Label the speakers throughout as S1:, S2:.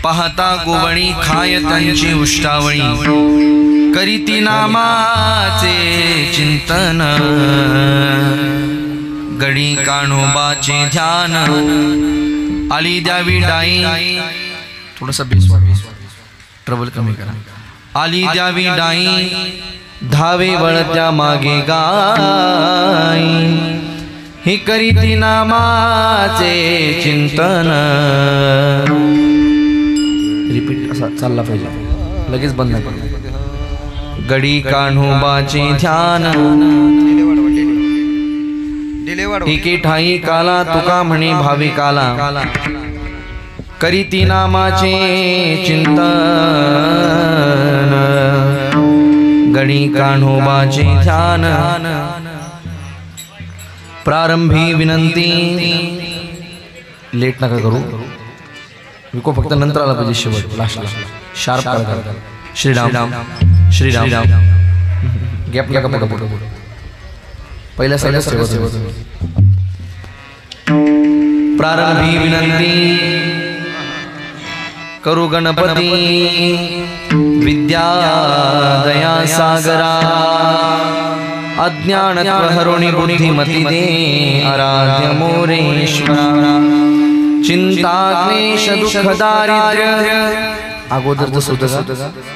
S1: पाहता गोवणी खाय त्यांची उष्टावणी करीती नामाचे चिंतन गडी कान्होबाचे ध्यान आली द्यावी डाई थोडासा बेस ट्रबल कमी करा आली द्यावी डाई धावे वळत्या मागे गाई ही करीती नामाचे चिंतन रिपीट असा चालला पाहिजे लगेच बंद नका गडी कान्होबाचे ध्यान एके ठाई काला तुका म्हणे भाविकाला करीती नामाचे चिंतन गडी कान्होबाचे ध्यान प्रारंभी विनंती लेट नका करू विको फक्त नंतर आला पाहिजे शेवट लास्टला शार्प करा श्रीराम श्रीराम गॅप नका पुढे पहिल्या साईडला ठेवा प्रारंभी विनंती करू गणपती विद्या दया सागरा अज्ञानत्व हरुणी बुद्धिमती दे आराध्य मोरेश्वरा चिंता क्लेश दुःख दारिद्र्य अगोदर जसं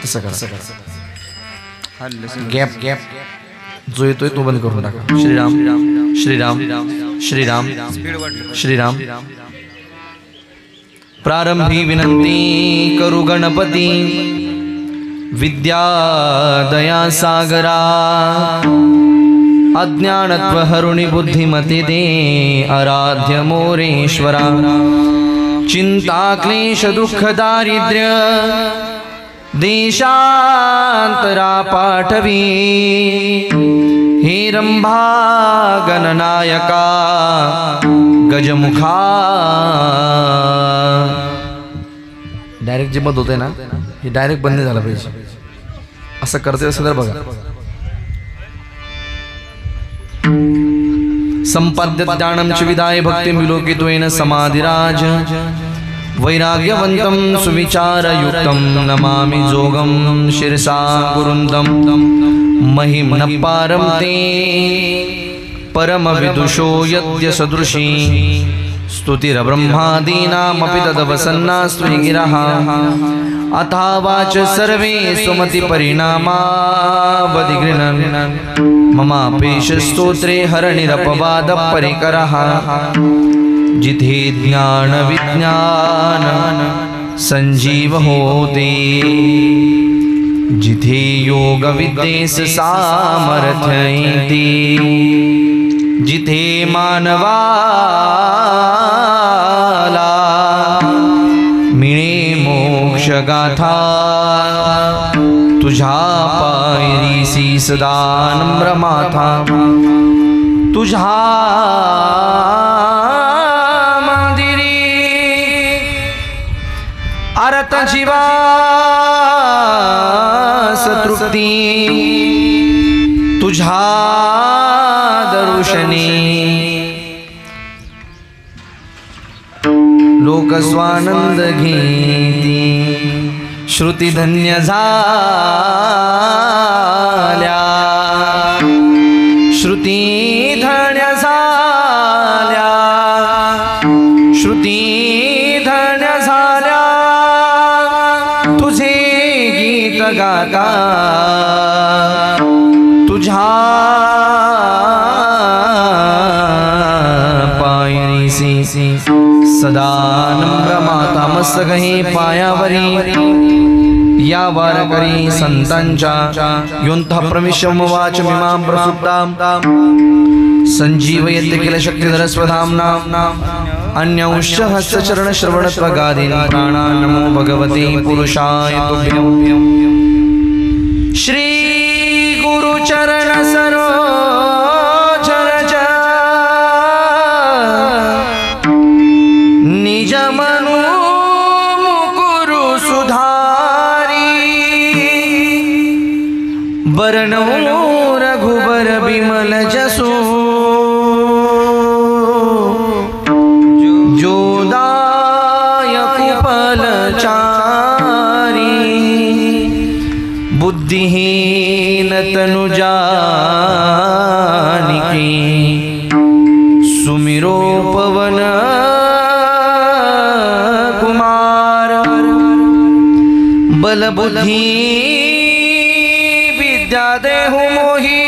S1: तसं करा गॅप गॅप जो येतोय तो बंद करून टाका श्रीराम श्रीराम श्रीराम श्रीराम प्रारंभी विनंती करू गणपती विद्या दया सागरा अज्ञानत्व हरुणी बुद्धिमती दे आराध्य मोरेश्वरा चिंता क्लेश दुःख दारिद्र्य देशांतरा पाठवी हे रंभा गणनायका गजमुखा डायरेक्ट जे बंद होते ना हे डायरेक्ट बंद झालं पाहिजे असं करते असं तर बघा संपाद्य ज्ञानम च विदाय भक्ति विलोकित्वेन समाधिराज वैराग्यवन्तं सुविचारयुक्तं नमामि जोगं शिरसा गुरुन्दं महिम्न पारं ते परमविदुषो यद्य सदृशी स्तुतिरब्रह्मादीनामपि तदवसन्नास्त्वि गिरः अथा वाच सर्वे सुमति परिणामावधिगृह्णन् ममापेश स्तोत्रे हरनिरपवाद परिकरः जिथे ज्ञान विज्ञान संजीव होते जिथे योग विद्येस सामर्थ्यते जिथे मानवाला मिळे मोक्ष गाथा तुझ्या पायरीसी सदा नम्र माथा तुझ्या अरत जीवास तृप्ती तुझ्या दर्शनी लोक स्वानंद घेती श्रुती धन्य झाल्या श्रुती धन्य झाल्या श्रुती धन्य झाल्या तुझे गीत गाता तुझ्या पायरीसी सदा नम्र माता मस्तक हे पायावरी या वारकरी संतांच्या योंतः प्रविश्यमवाच मिमां प्रसुप्तां संजीवयते किल शक्तिधर स्वधाम्ना अन्यौश्च हस्तचरण श्रवणत्वगादीन् प्राणान् नमो भगवते पुरुषाय तुभ्यं श्री गुरुचरण सरोज रज निज मनु मुकुरु सुधारी बरनौ रघुबर बिमल जसु जोदायक पल चा बुद्धिहीन तनु जानिके सुमिरो पवन कुमार बल बुद्धि विद्या देहु मोहि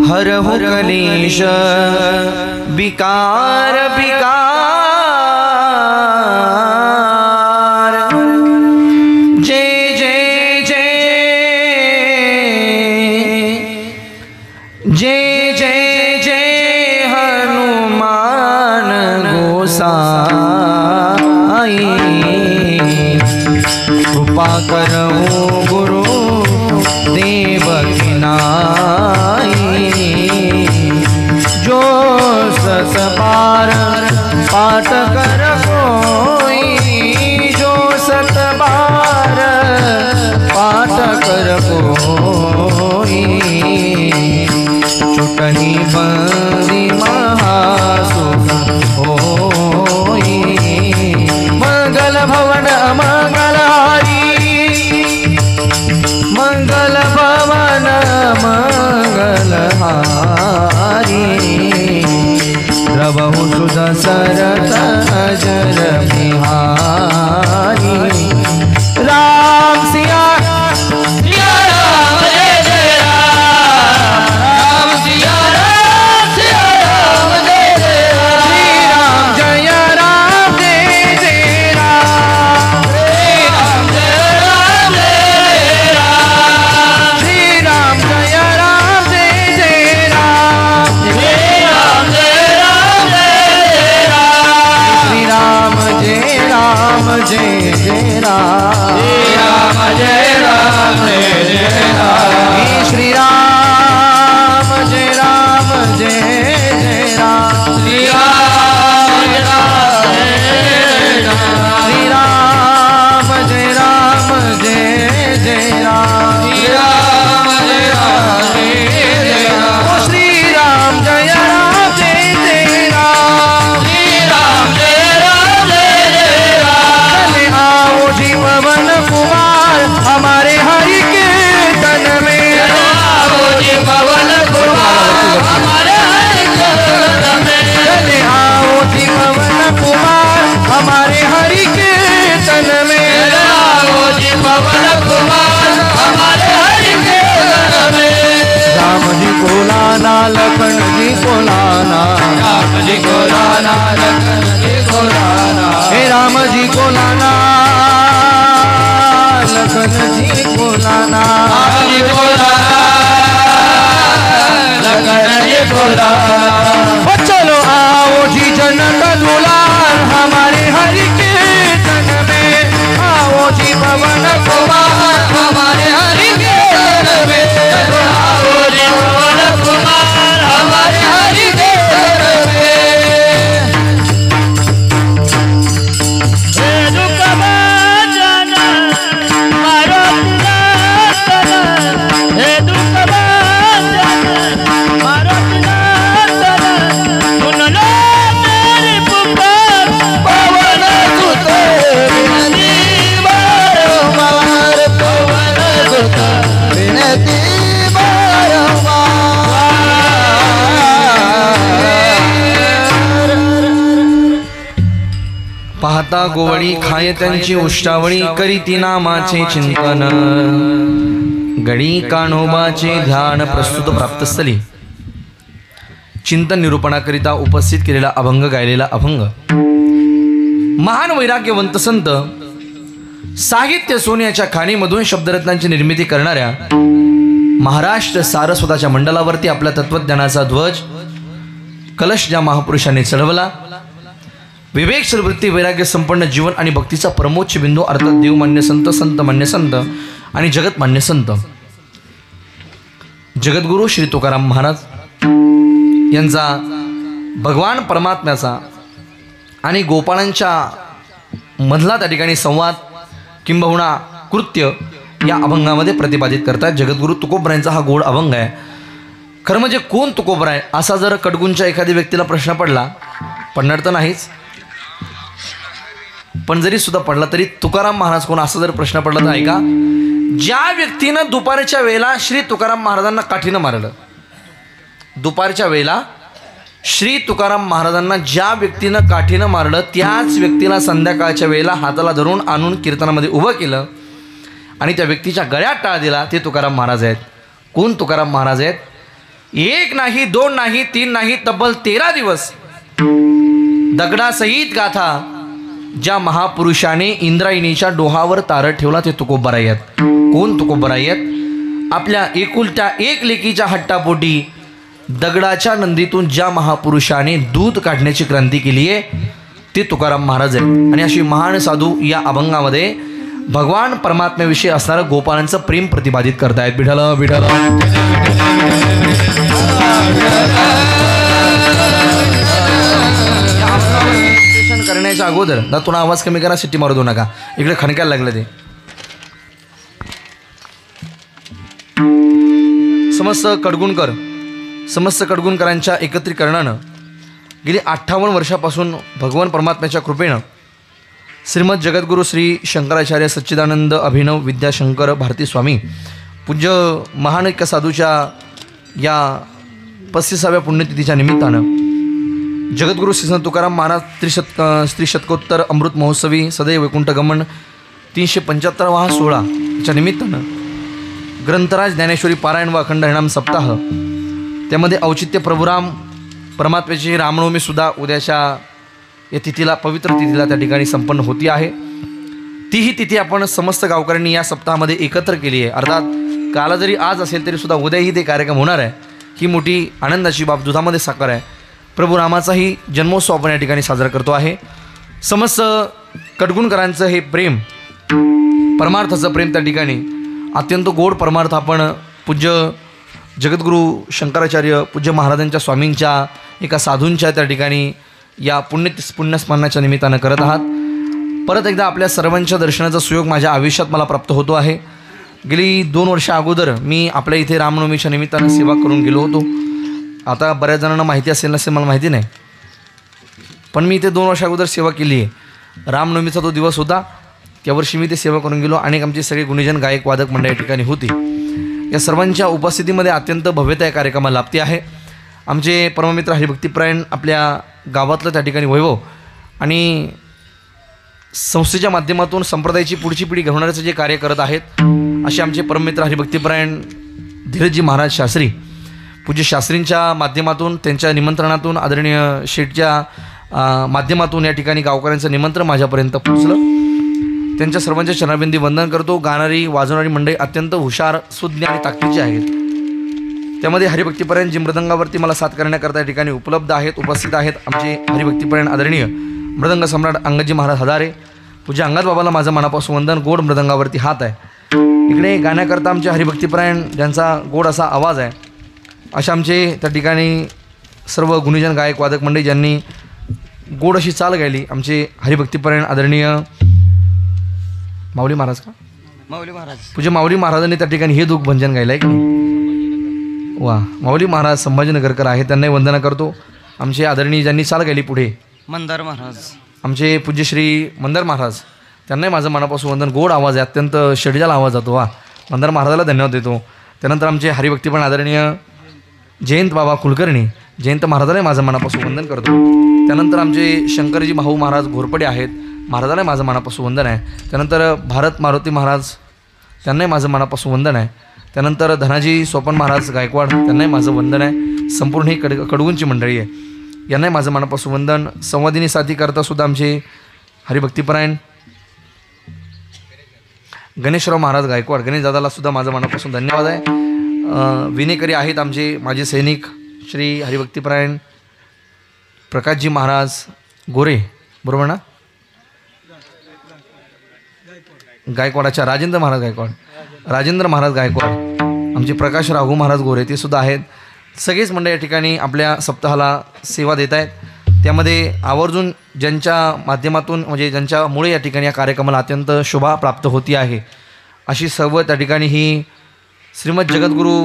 S1: हरहु कलेश विकार विकार जय जय जय जय जय जय हनुमान गोसाई कृपा करहु गुरु देवकी नाई जो सत बार पाठ कर कोई जो सत बार पाठ कर कोई चुटनी बंदी महासुख होई मंगल भवन मंगलहारी मंगल भवन मंगलहारी प्रभु सुदशरथ अजर बिहारी राम सिया सिया राम जय जय राम सिया राम जय जय राम जय राम जय जय राम श्री राम जय राम जय राम जय राम जय जय राम श्री राम जय राम श्री राम जय राम जय जय राम श्री राम जय राम जय जय राम श्री राम जय राम जय जय राम श्री राम जय राम जय जय राम श्री राम जय राम जय जय राम चले आओ जी पवन कुमार हमारे हरि कीर्तन में आओ जी पवन कुमार हमारे हरि कीर्तन में चले आओ जी पवन कुमार हमारे हरि कीर्तन में आओ जी पवन कुमार हमारे हरि कीर्तन में राम जी को लाना लखन जी को लाना राम जी को लाना लखन जी को लाना हे राम जी को लाना लखन जी को लाना राम जी को लाना लखन जी को लाना चलो आओ जी जनक दुलार हमारे हरि कीर्तन में आओ जी पवन कुमार हमारे हरि कीर्तन में आओ जी पवन कुमार हमारे हरि कीर्तन में पाहता गोवळी खाय त्यांची उष्टावळी करीती नामाचे चिंतन गडी कान्होबाचे ध्यान प्रस्तुत प्राप्तस्थली चिंतन निरूपणाकरिता उपस्थित केलेला अभंग गायलेला अभंग महान वैराग्यवंत संत साहित्य सोन्याच्या खाणीमधून शब्दरत्नांची निर्मिती करणाऱ्या महाराष्ट्र सारस्वताच्या मंडलावरती आपल्या तत्वज्ञानाचा ध्वज कलश ज्या महापुरुषांनी चढवला विवेकशील वृत्ती वैराग्य संपन्न जीवन आणि भक्तीचा परमोच्च बिंदू अर्थात देवमान्य संत संत मान्य संत आणि जगतमान्य संत जगद्गुरु श्री तुकाराम महाराज यांचा भगवान परमात्म्याचा आणि गोपाळांच्या मधला त्या ठिकाणी संवाद किंबहुना कृत्य या अभंगामध्ये प्रतिपादित करतात। जगद्गुरु तुकोबरायांचा हा गोड अभंग आहे। खरं म्हणजे कोण तुकोबराय असा जर कडगुंच्या एखाद्या व्यक्तीला प्रश्न पडणार तर नाहीच, पण जरी सुद्धा पडला तरी तुकाराम महाराज कोण असा जर प्रश्न पडला तर ऐका, ज्या व्यक्तीनं दुपारच्या वेळेला श्री तुकाराम महाराजांना काठीनं मारलं, दुपारच्या वेळेला श्री तुकाराम महाराजांना ज्या व्यक्तीनं काठीनं मारलं त्याच व्यक्तीला संध्याकाळच्या वेळेला हाताला धरून आणून कीर्तनामध्ये उभं केलं आणि त्या व्यक्तीच्या गळ्यात टाळ दिला, ते तुकाराम महाराज आहेत. कोण तुकाराम महाराज आहेत? एक नाही, दोन नाही, तीन नाही, तब्बल 13 दिवस दगडासहित गाथा ज्या महापुरुषाने इंद्रायणीच्या डोहावर तारट ठेवला ते तुकोबाराई आहेत. कोण तुकोबाराई आहेत? आपल्या एकुलत्या एक लेकीच्या हट्टापोटी दगडाच्या नंदीतून ज्या महापुरुषाने दूध काढण्याची क्रांती केली आहे ते तुकाराम महाराज आहेत. आणि अशी महान साधू या अभंगामध्ये भगवान परमात्म्याविषयी असणारं गोपालांचं प्रेम प्रतिपादित करतायत. विठ्ठल विठ्ठल करण्याच्या अगोदर ना थोडा आवाज कमी करा, सिटी मारू देऊ नका, इकडे खणकायला लागलं ते. समस्त कडगुणकरांच्या एकत्रीकरणानं गेली 58 वर्षापासून भगवान परमात्म्याच्या कृपेनं श्रीमद जगद्गुरू श्री शंकराचार्य सच्चिदानंद अभिनव विद्याशंकर भारती स्वामी पूज्य महानैक्य साधूच्या या 35व्या पुण्यतिथीच्या निमित्तानं जगद्गुरू श्री संत तुकाराम महाराज त्रिशतकोत्तर अमृत महोत्सवी सदैव वैकुंठ गमन 375वा सोहळा याच्या निमित्तानं ग्रंथराज ज्ञानेश्वरी पारायण व अखंड हरिनाम सप्ताह, त्यामध्ये औचित्य प्रभुराम परमात्म्याची रामनवमीसुद्धा उद्याच्या या तिथीला, पवित्र तिथीला त्या ठिकाणी संपन्न होती आहे. तीही तिथी आपण समस्त गावकऱ्यांनी या सप्ताहामध्ये एकत्र केली आहे. अर्थात काला जरी आज असेल तरी सुद्धा उद्याही ते कार्यक्रम होणार आहे. ही मोठी आनंदाची बाब दुधामध्ये साकार आहे. प्रभू रामाचाही जन्मोत्सव आपण या ठिकाणी साजरा करतो आहे. समस्त कडगुणकरांचं हे प्रेम, परमार्थाचं प्रेम त्या ठिकाणी अत्यंत गोड परमार्थ आपण पूज्य जगद्गुरू शंकराचार्य पूज्य महाराजांच्या स्वामींच्या एका साधूंच्या त्या ठिकाणी या पुण्यस्मरणाच्या निमित्तानं करत आहात. परत एकदा आपल्या सर्वांच्या दर्शनाचा सुयोग माझ्या आयुष्यात मला प्राप्त होतो आहे. गेली 2 वर्षा अगोदर मी आपल्या इथे रामनवमीच्या निमित्तानं सेवा करून गेलो होतो. आता बऱ्याच जणांना माहिती असेल नसेल मला माहिती नाही, पण मी इथे 2 वर्षा अगोदर सेवा केली आहे. रामनवमीचा तो दिवस होता, त्यावर्षी मी ते सेवा करून गेलो. आणि आमचे सगळे गुणीजन गायक वादक मंडळ या ठिकाणी होती. या सर्वांच्या उपस्थितीमध्ये अत्यंत भव्यता या कार्यक्रमाला लाभते आहे. आमचे परममित्र हरिभक्तीपरायण आपल्या गावातलं त्या ठिकाणी वैभव आणि संस्थेच्या माध्यमातून संप्रदायाची पुढची पिढी घडवण्याचं जे कार्य करत आहेत असे आमचे परममित्र हरिभक्तीपरायण धीरजी महाराज शास्त्री पूज्य शास्त्रींच्या माध्यमातून, त्यांच्या निमंत्रणातून, आदरणीय शेठच्या माध्यमातून या ठिकाणी गावकऱ्यांचं निमंत्रण माझ्यापर्यंत पोहोचलं. त्यांच्या सर्वांच्या चरणाबिंदी वंदन करतो. गाणारी वाजवणारी मंडळी अत्यंत हुशार, सुज्ञ आणि ताकदीची आहेत. त्यामध्ये हरिभक्तीपरायण जी मृदंगावरती मला साथ करण्याकरता या ठिकाणी उपलब्ध आहेत, उपस्थित आहेत. आमचे हरिभक्तीपरायण आदरणीय मृदंग सम्राट अंगदजी महाराज हजारे, पूज्य अंगद बाबाला माझं मनापासून वंदन. गोड मृदंगावरती हात आहे. इकडे गाण्याकरता आमचे हरिभक्तीपरायण ज्यांचा गोड असा आवाज आहे अशा आमचे त्या ठिकाणी सर्व गुणीजन गायक वादक मंडळी ज्यांनी गोड अशी चाल गायली. आमचे हरिभक्तीपरायण आदरणीय माऊली महाराज का माऊली महाराज पूज्य माऊली महाराजांनी त्या ठिकाणी हे दुःख भंजन गायलं आहे की नाही. वा, माऊली महाराज संभाजीनगरकर आहे, त्यांनाही वंदना करतो. आमचे आदरणीय ज्यांनी चाल गायली पुढे मंदार महाराज, आमचे पूज्य श्री मंदार महाराज, त्यांनाही माझं मनापासून वंदन. गोड आवाज आहे, अत्यंत षडजाल आवाज जातो. वा, मंदार महाराजाला धन्यवाद देतो. त्यानंतर आमचे हरिभक्तीपरायण आदरणीय जयंत बाबा कुलकर्णी, जयंत महाराजालाही माझं मनापासून वंदन करतो. त्यानंतर आमचे शंकरजी भाऊ महाराज घोरपडे आहेत, महाराजालाही माझं मनापासून वंदन आहे. त्यानंतर भारत मारुती महाराज, त्यांनाही माझं मनापासून वंदन आहे. त्यानंतर धनाजी सोपन महाराज गायकवाड, त्यांनाही माझं वंदन आहे. संपूर्ण ही कडगुंची मंडळी आहे, यांनाही माझं मनापासून वंदन. संवादिनी साथी करता सुद्धा आमचे हरिभक्तीपरायण गणेशराव महाराज गायकवाड, गणेश दादाला सुद्धा माझं मनापासून धन्यवाद आहे. विनेकरी आहेत आमचे माजी सैनिक श्री हरिभक्तीपरायण प्रकाशजी महाराज गोरे, बरोबर ना, गायकवाडाच्या राजेंद्र महाराज गायकवाड, आमचे प्रकाश राघू महाराज गोरे ते सुद्धा आहेत. सगळेच मंडळ या ठिकाणी आपल्या सप्ताहाला सेवा देत आहेत. त्यामध्ये आवर्जून ज्यांच्या माध्यमातून म्हणजे ज्यांच्यामुळे या ठिकाणी या कार्यक्रमाला अत्यंत शोभा प्राप्त होती आहे अशी सर्व त्या ठिकाणी ही श्रीमद जगद्गुरू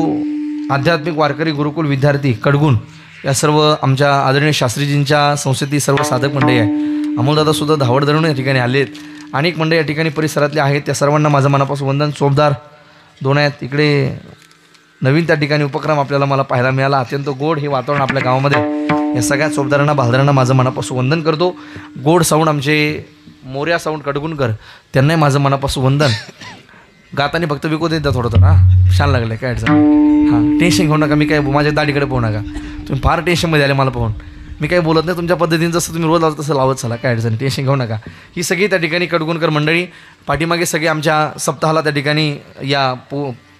S1: आध्यात्मिक वारकरी गुरुकुल विद्यार्थी कडगुण या सर्व आमच्या आदरणीय शास्त्रीजींच्या संस्थेतील सर्व साधक मंडळी आहे. अमोलदादासुद्धा धावड धरून या ठिकाणी आले आहेत. अनेक मंडळी या ठिकाणी परिसरातले आहेत. त्या सर्वांना माझं मनापासून वंदन. चोपदार दोन आहेत इकडे. नवीन त्या ठिकाणी उपक्रम आपल्याला मला पाहायला मिळाला. अत्यंत गोड हे वातावरण आपल्या गावामध्ये. या सगळ्या चोपदारांना बालदारांना माझं मनापासून वंदन करतो. गोड साऊंड आमचे मोर्या साऊंड कडगुणकर, त्यांनाही माझं मनापासून वंदन. गातानी फक्त विकू देत थोडं थोडं. हां छान लागलं काय अडचण. हां टेन्शन घेऊ नका. मी काय माझ्या दाढीकडे पाहू नका. तुम्ही फार टेन्शनमध्ये आले मला पाहून. मी काही बोलत नाही. तुमच्या पद्धतीने जसं तुम्ही रोज लावत तसं लावत चला. काय अडचण टेन्शन घेऊ नका. ही सगळी त्या ठिकाणी कडगुणकर मंडळी पाठीमागे सगळे आमच्या सप्ताहाला त्या ठिकाणी या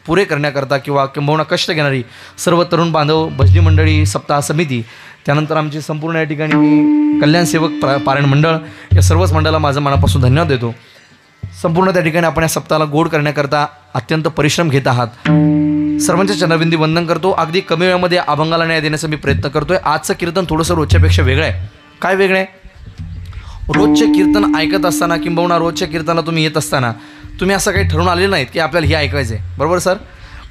S1: पुरे करण्याकरता किंवा किंबहुना कष्ट घेणारी सर्व तरुण बांधव, भजनी मंडळी, सप्ताह समिती, त्यानंतर आमची संपूर्ण या ठिकाणी कल्याण सेवक पारायण मंडळ, या सर्वच मंडळाला माझं मनापासून धन्यवाद देतो. संपूर्ण त्या ठिकाणी आपण या सप्ताहाला गोड करण्याकरता अत्यंत परिश्रम घेत आहात. सर्वांच्या चरणबिंदी वंदन करतो. अगदी कमी वेळामध्ये अभंगाला न्याय देण्याचा मी प्रयत्न करतोय. आजचं कीर्तन थोडंसं रोजच्यापेक्षा वेगळं आहे. काय वेगळं आहे? रोजचे कीर्तन ऐकत असताना किंबहुना रोजच्या कीर्तनाला तुम्ही येत असताना तुम्ही असं काही ठरवून आलेलं नाहीत की आपल्याला हे ऐकायचं आहे, बरोबर सर?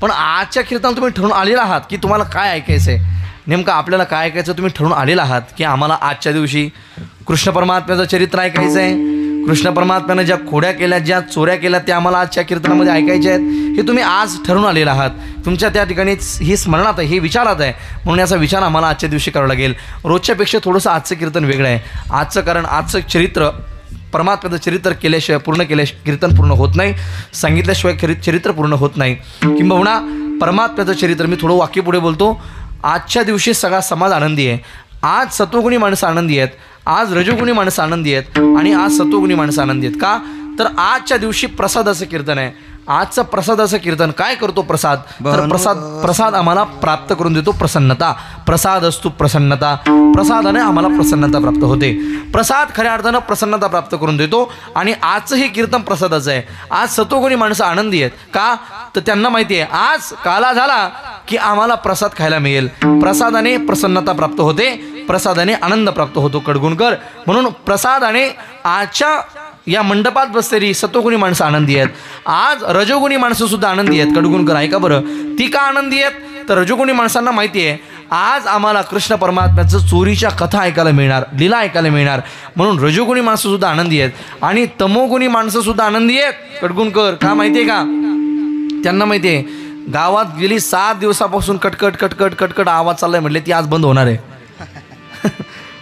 S1: पण आजच्या कीर्तनाला तुम्ही ठरवून आलेला आहात की तुम्हाला काय ऐकायचं आहे. नेमकं आपल्याला काय ऐकायचं तुम्ही ठरवून आलेला आहात की आम्हाला आजच्या दिवशी कृष्ण परमात्म्याचं चरित्र ऐकायचं आहे. कृष्ण परमात्म्यानं ज्या खोड्या केल्या, ज्या चोऱ्या केल्या, त्या आम्हाला आजच्या कीर्तनामध्ये ऐकायच्या आहेत. हे तुम्ही आज ठरवून आलेला आहात. तुमच्या त्या ठिकाणी ही स्मरणात आहे, हे विचारात आहे. म्हणून याचा विचार आम्हाला आजच्या दिवशी करावा लागेल. रोजच्यापेक्षा थोडंसं आजचं कीर्तन वेगळं आहे. आजचं कारण आजचं चरित्र परमात्म्याचं चरित्र केल्याशिवाय, पूर्ण केल्याशिवाय कीर्तन पूर्ण होत नाही. सांगितल्याशिवाय चरित्र पूर्ण होत नाही. किंबहुना परमात्म्याचं चरित्र, मी थोडं वाक्य पुढे बोलतो. आजच्या दिवशी सगळा समाज आनंदी आहे. आज सत्वगुणी माणसं आनंदी आहेत, आज रजोगुणी माणसं आनंदी आहेत आणि आज सत्वगुणी माणसं आनंदी आहेत. का तर आजच्या दिवशी प्रसादाचं कीर्तन आहे. आजचं प्रसादाचं कीर्तन काय करतो? प्रसाद. तर प्रसाद आम्हाला प्राप्त करून देतो प्रसन्नता. प्रसाद असतो प्रसन्नता. प्रसादाने आम्हाला प्रसन्नता प्राप्त होते. प्रसाद खऱ्या अर्थानं प्रसन्नता प्राप्त करून देतो. आणि आजचं हे कीर्तन प्रसादाचं आहे. आज सत्वगुणी माणसं आनंदी आहेत. का तर त्यांना माहिती आहे आज काला झाला की आम्हाला प्रसाद खायला मिळेल. प्रसादाने प्रसन्नता प्राप्त होते, प्रसादाने आनंद प्राप्त होतो. कडगुणकर म्हणून प्रसादाने आजच्या या मंडपात बसलेली सत्वगुणी माणसं आनंदी आहेत. आज रजोगुणी माणसं सुद्धा आनंदी आहेत. कडगुणकर ऐका बरं, ती का आनंदी आहेत? तर रजोगुणी माणसांना माहिती आहे आज आम्हाला कृष्ण परमात्म्याचं चोरीच्या कथा ऐकायला मिळणार, लीला ऐकायला मिळणार. म्हणून रजोगुणी माणसं सुद्धा आनंदी आहेत आणि तमोगुणी माणसं सुद्धा आनंदी आहेत. कडगुणकर का माहिती आहे का? त्यांना माहिती आहे गावात गेली 7 दिवसापासून कटकट कटकट कटकट आवाज चाललाय म्हटले, ती आज बंद होणार आहे.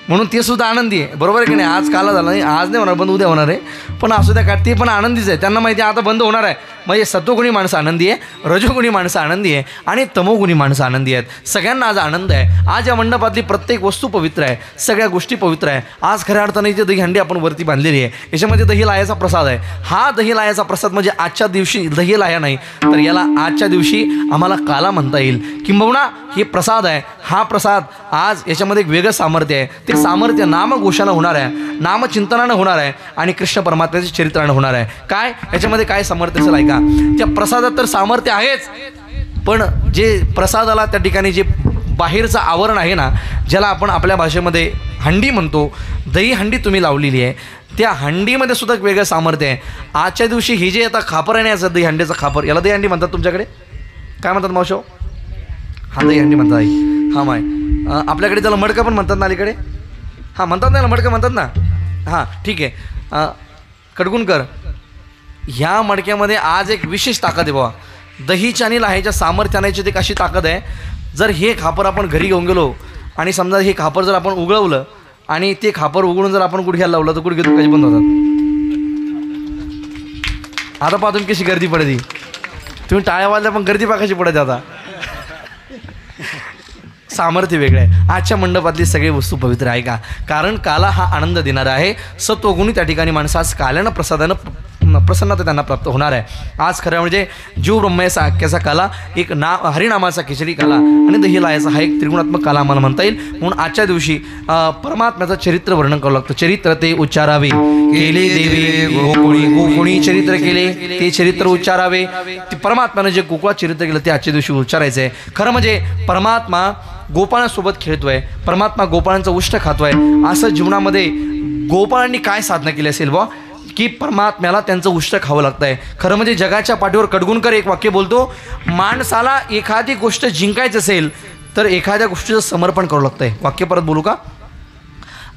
S1: म्हणून ते सुद्धा आनंदी आहे. बरोबर आहे की नाही? आज काला झाला नाही, आज नाही होणार बंद, उद्या होणार आहे. पण असू द्या, का ते पण आनंदीच आहे. त्यांना माहिती आहे आता बंद होणार आहे. म्हणजे सत्वगुणी माणसं आनंदी आहे, रजोगुणी माणसं आनंदी आहे आणि तमोगुणी माणसं आनंदी आहेत. सगळ्यांना आज आनंद आहे. आज या मंडपातली प्रत्येक वस्तू पवित्र आहे, सगळ्या गोष्टी पवित्र आहे. आज खऱ्या अर्थाने इथे दहीहंडी आपण वरती बांधलेली आहे. याच्यामध्ये दही लायाचा प्रसाद आहे. हा दही लायाचा प्रसाद म्हणजे आजच्या दिवशी दही लाया नाही, तर याला आजच्या दिवशी आम्हाला काला म्हणता येईल. किंबहुना हे प्रसाद आहे. हा प्रसाद आज याच्यामध्ये एक वेगळं सामर्थ्य आहे. ते सामर्थ्य नामघोषानं होणार आहे, नामचिंतनानं होणार आहे आणि कृष्ण परमात्म्याच्या चरित्रानं होणार आहे. काय याच्यामध्ये काय सामर्थ्य असेल ऐका. त्या प्रसादात तर सामर्थ्य आहेच, पण जे प्रसादाला त्या ठिकाणी जे बाहेरचं आवरण आहे ना, ज्याला आपण आपल्या भाषेमध्ये हंडी म्हणतो, दही हंडी तुम्ही लावलेली आहे, त्या हंडीमध्ये सुद्धा एक वेगळं सामर्थ्य आहे. आजच्या दिवशी ही जे आता खापर आहे ना, याचं दही हंडीचं खापर, याला दही हंडी म्हणतात. तुमच्याकडे काय म्हणतात मावशो? हा दही हंडी म्हणतात आई. हा माय, आपल्याकडे त्याला मडकं पण म्हणतात ना अलीकडे. हां म्हणतात ना, मडकं म्हणतात ना. हां ठीक आहे. कडगुणकर ह्या मडक्यामध्ये आज एक विशेष ताकद आहे बाबा. दहीच्या आणि लाह्याच्या सामर्थ्याची एक अशी ताकद आहे. जर हे खापर आपण घरी घेऊन गेलो आणि समजा हे खापर जर आपण उघळवलं आणि ते खापर उघडून जर आपण गुडघ्याला लावलं तर गुडघे दुखायचे बंद होतात. आता पहा तुम्ही कशी गर्दी पडते. तुम्ही टाळ्या वाजल्या पण गर्दी पाकायची पडते आता. सामर्थ्य वेगळं आहे. आजच्या मंडपातली सगळी वस्तू पवित्र आहे का? कारण काला हा आनंद देणारा आहे. सत्वगुणी त्या ठिकाणी माणसास काल्यानं प्रसादानं प्रसन्नता त्यांना प्राप्त होणार आहे. आज खरं म्हणजे जीव ब्रह्मयाचा आख्याचा काला, एक हरिनामाचा खिचडी काला आणि दही लायाचा हा एक त्रिगुणात्मक काला आम्हाला म्हणता येईल. म्हणून आजच्या दिवशी परमात्म्याचं चरित्र वर्णन करावं लागतं. चरित्र ते उच्चारावे, केले देवी गोकुळी चरित्र केले ते चरित्र उच्चारावे. ते परमात्म्यानं जे गोकुळात चरित्र केलं ते आजच्या दिवशी उच्चारायचं आहे. खरं म्हणजे परमात्मा गोपाळांसोबत खेळतोय, परमात्मा गोपाळांचं उष्ट खातोय. असं जीवनामध्ये गोपाळांनी काय साधना केली असेल बा की परमात्म्याला त्यांचं उष्ट खावं लागतं आहे. खरं म्हणजे जगाच्या पाठीवर कडगुणकर एक वाक्य बोलतो, माणसाला एखादी गोष्ट जिंकायची असेल तर एखाद्या गोष्टीचं समर्पण करावं लागतं आहे. वाक्य परत बोलू का?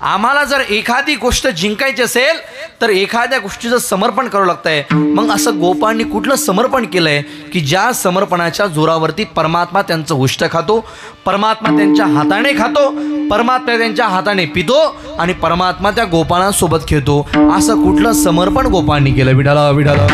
S1: आम्हाला जर एखादी गोष्ट जिंकायची असेल तर एखाद्या गोष्टीचं समर्पण करावं लागतंय. मग असं गोपांनी कुठलं समर्पण केलंय की ज्या समर्पणाच्या जोरावरती परमात्मा त्यांचं उष्ट खातो, परमात्मा त्यांच्या हाताने खातो, परमात्मा त्यांच्या हाताने पितो आणि परमात्मा त्या गोपाळांसोबत खेळतो. असं कुठलं समर्पण गोपांनी केलं? विठाला विठाला.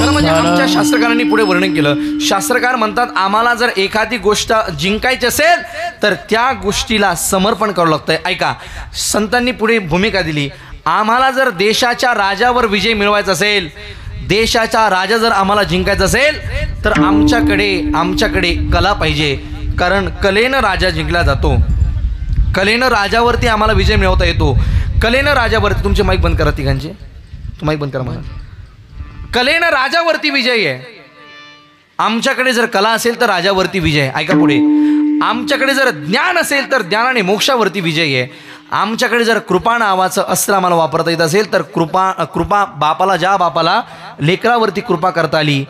S1: म्हणजे आमच्या शास्त्रकारांनी पुढे वर्णन केलं. शास्त्रकार म्हणतात आम्हाला जर एखादी गोष्ट जिंकायची असेल तर त्या गोष्टीला समर्पण करावं लागतंय. ऐका, संतांनी पुढे भूमिका दिली. आम्हाला जर देशाच्या राजावर विजय मिळवायचा असेल, देशाचा राजा जर आम्हाला जिंकायचा असेल तर आमच्याकडे कला पाहिजे. कारण कलेनं राजा जिंकला जातो, कलेनं राजावरती आम्हाला विजय मिळवता येतो. कलेनं राजावरती, तुमचे माईक बंद करा तिघांचे, माईक बंद करा मला. कलेनं राजावरती विजय आहे. आमच्याकडे जर कला असेल तर राजावरती विजय. ऐका पुढे, आमच्याकडे जर ज्ञान असेल तर ज्ञानाने मोक्षावरती विजय आहे. आमच्याकडे जर कृपा नावाचं अस्त्र आम्हाला वापरता येत असेल तर कृपा बापाला, ज्या बापाला लेकरावरती कृपा करता आली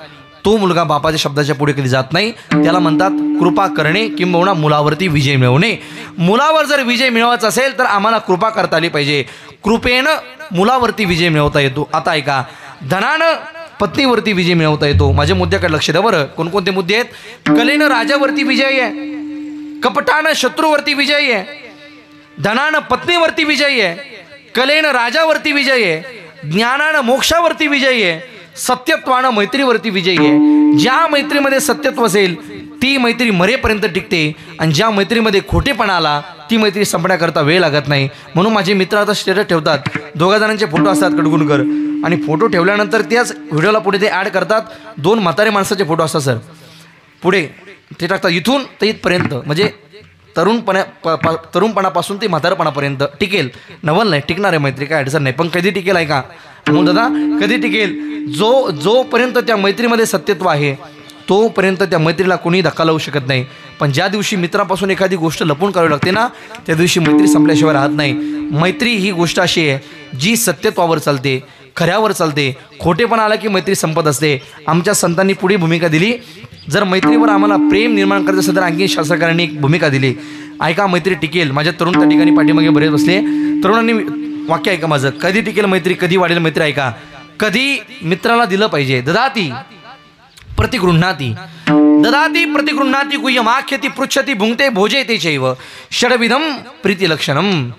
S1: तो मुलगा बापाच्या शब्दाच्या पुढे कधी जात नाही. त्याला म्हणतात कृपा करणे किंबहुना मुलावरती विजय मिळवणे. मुलावर जर विजय मिळवायचा असेल तर आम्हाला कृपा करता आली पाहिजे. कृपेनं मुलावरती विजय मिळवता येतो. आता ऐका, धनानं पत्नीवरती विजय मिळवता येतो. माझ्या मुद्द्याकडे लक्ष द्या बरं. कोणकोणते मुद्दे आहेत? कलेनं राजावरती विजय आहे, कपटानं शत्रूवरती विजय आहे, धनानं पत्नीवरती विजय आहे, कलेनं राजावरती विजय आहे, ज्ञानानं मोक्षावरती विजय आहे, सत्यत्वानं मैत्रीवरती विजय आहे. ज्या मैत्रीमध्ये सत्यत्व असेल ती मैत्री मरेपर्यंत टिकते आणि ज्या मैत्रीमध्ये खोटेपणा आला ती मैत्री संपण्याकरता वेळ लागत नाही. म्हणून माझे मित्र आता स्टेटस ठेवतात, दोघा जणांचे फोटो असतात कडगुणकर, आणि फोटो ठेवल्यानंतर त्याच व्हिडिओला पुढे ते ॲड करतात 2 म्हातारे माणसाचे फोटो असतात सर, पुढे ते टाकतात इथून ते इथपर्यंत, म्हणजे तरुणपणापासून ते म्हातारपणापर्यंत टिकेल. नवल नाही, टिकणार आहे मैत्री, काय अडचण नाही. पण कधी टिकेल आहे का म्हणून दादा? कधी टिकेल? जोपर्यंत त्या मैत्रीमध्ये सत्यत्व आहे तोपर्यंत त्या मैत्रीला कोणी धक्का लावू शकत नाही. पण ज्या दिवशी मित्रापासून एखादी गोष्ट लपून करावी लागते ना, त्या दिवशी मैत्री संपल्याशिवाय राहत नाही. मैत्री ही गोष्ट अशी आहे जी सत्यत्वावर चालते, खऱ्यावर चालते. खोटेपणा आला की मैत्री संपत असते. आमच्या संतांनी पुढे भूमिका दिली. जर मैत्रीवर आम्हाला प्रेम निर्माण करायचं असेल तर आणखी शास्त्रकारांनी एक भूमिका दिली. ऐका, मैत्री टिकेल. माझ्या तरुण त्या ठिकाणी पाठीमागे बरेच बसले. तरुणांनी वाक्य ऐका माझं. कधी टिकेल मैत्री, कधी वाढेल मैत्री? ऐका, कधी मित्राला दिलं पाहिजे. ददाती प्रतिगृह्णाती, ददाती प्रतिगृह्णाती गुह्यमाख्यती पृच्छती भुंक्ते भोजयते चैव षडविधम प्रीतिलक्षणम.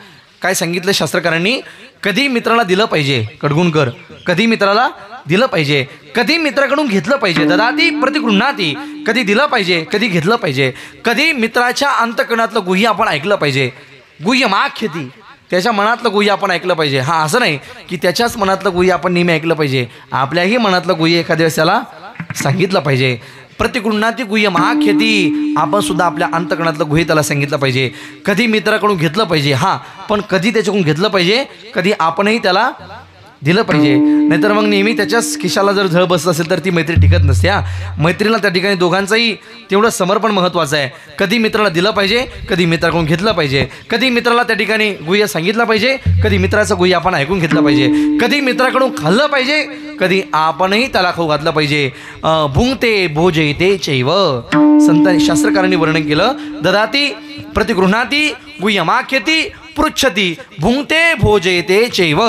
S1: काय सांगितलं शास्त्रकारांनी? कधी मित्राला दिलं पाहिजे कडगुणकर, कधी मित्राला दिलं पाहिजे, कधी मित्राकडून घेतलं पाहिजे. ददाती प्रतिगृह्णाती, कधी दिलं पाहिजे, कधी घेतलं पाहिजे. कधी मित्राच्या अंतःकरणातलं गुह्य आपण ऐकलं पाहिजे. गुह्यमाख्यती, त्याच्या मनातलं गुह्य आपण ऐकलं पाहिजे. हा, असं नाही की त्याच्याच मनातलं गुह्य आपण नेहमी ऐकलं पाहिजे. आपल्याही मनातलं गुह्य एखाद्या वेळेस त्याला सांगितलं पाहिजे. प्रतिगृह्णाती गुह्यमाख्यती, आपण सुद्धा आपल्या अंतःकरणातलं गुह्य त्याला सांगितलं पाहिजे. कधी मित्राकडून घेतलं पाहिजे, हां, पण कधी त्याच्याकडून घेतलं पाहिजे, कधी आपणही त्याला दिलं पाहिजे. नाहीतर मग नेहमी त्याच्याच खिशाला जर झळ बसत असेल तर ती मैत्री टिकत नसते. मैत्रीला त्या ठिकाणी दोघांचंही तेवढं समर्पण महत्त्वाचं आहे. कधी मित्राला दिलं पाहिजे, कधी मित्राकडून घेतलं पाहिजे. कधी मित्राला त्या ठिकाणी गुह्य सांगितलं पाहिजे, कधी मित्राचं गुह्य आपण ऐकून घेतलं पाहिजे. कधी मित्राकडून खाल्लं पाहिजे, कधी आपणही त्याला खाऊ घातलं पाहिजे. भुंक्ते भोजयते चैव, संतांनी शास्त्रकारांनी वर्णन केलं. ददाती प्रतिगृह्णाती गुह्यमाख्यती पृच्छती भुंक्ते भोजयते चैव.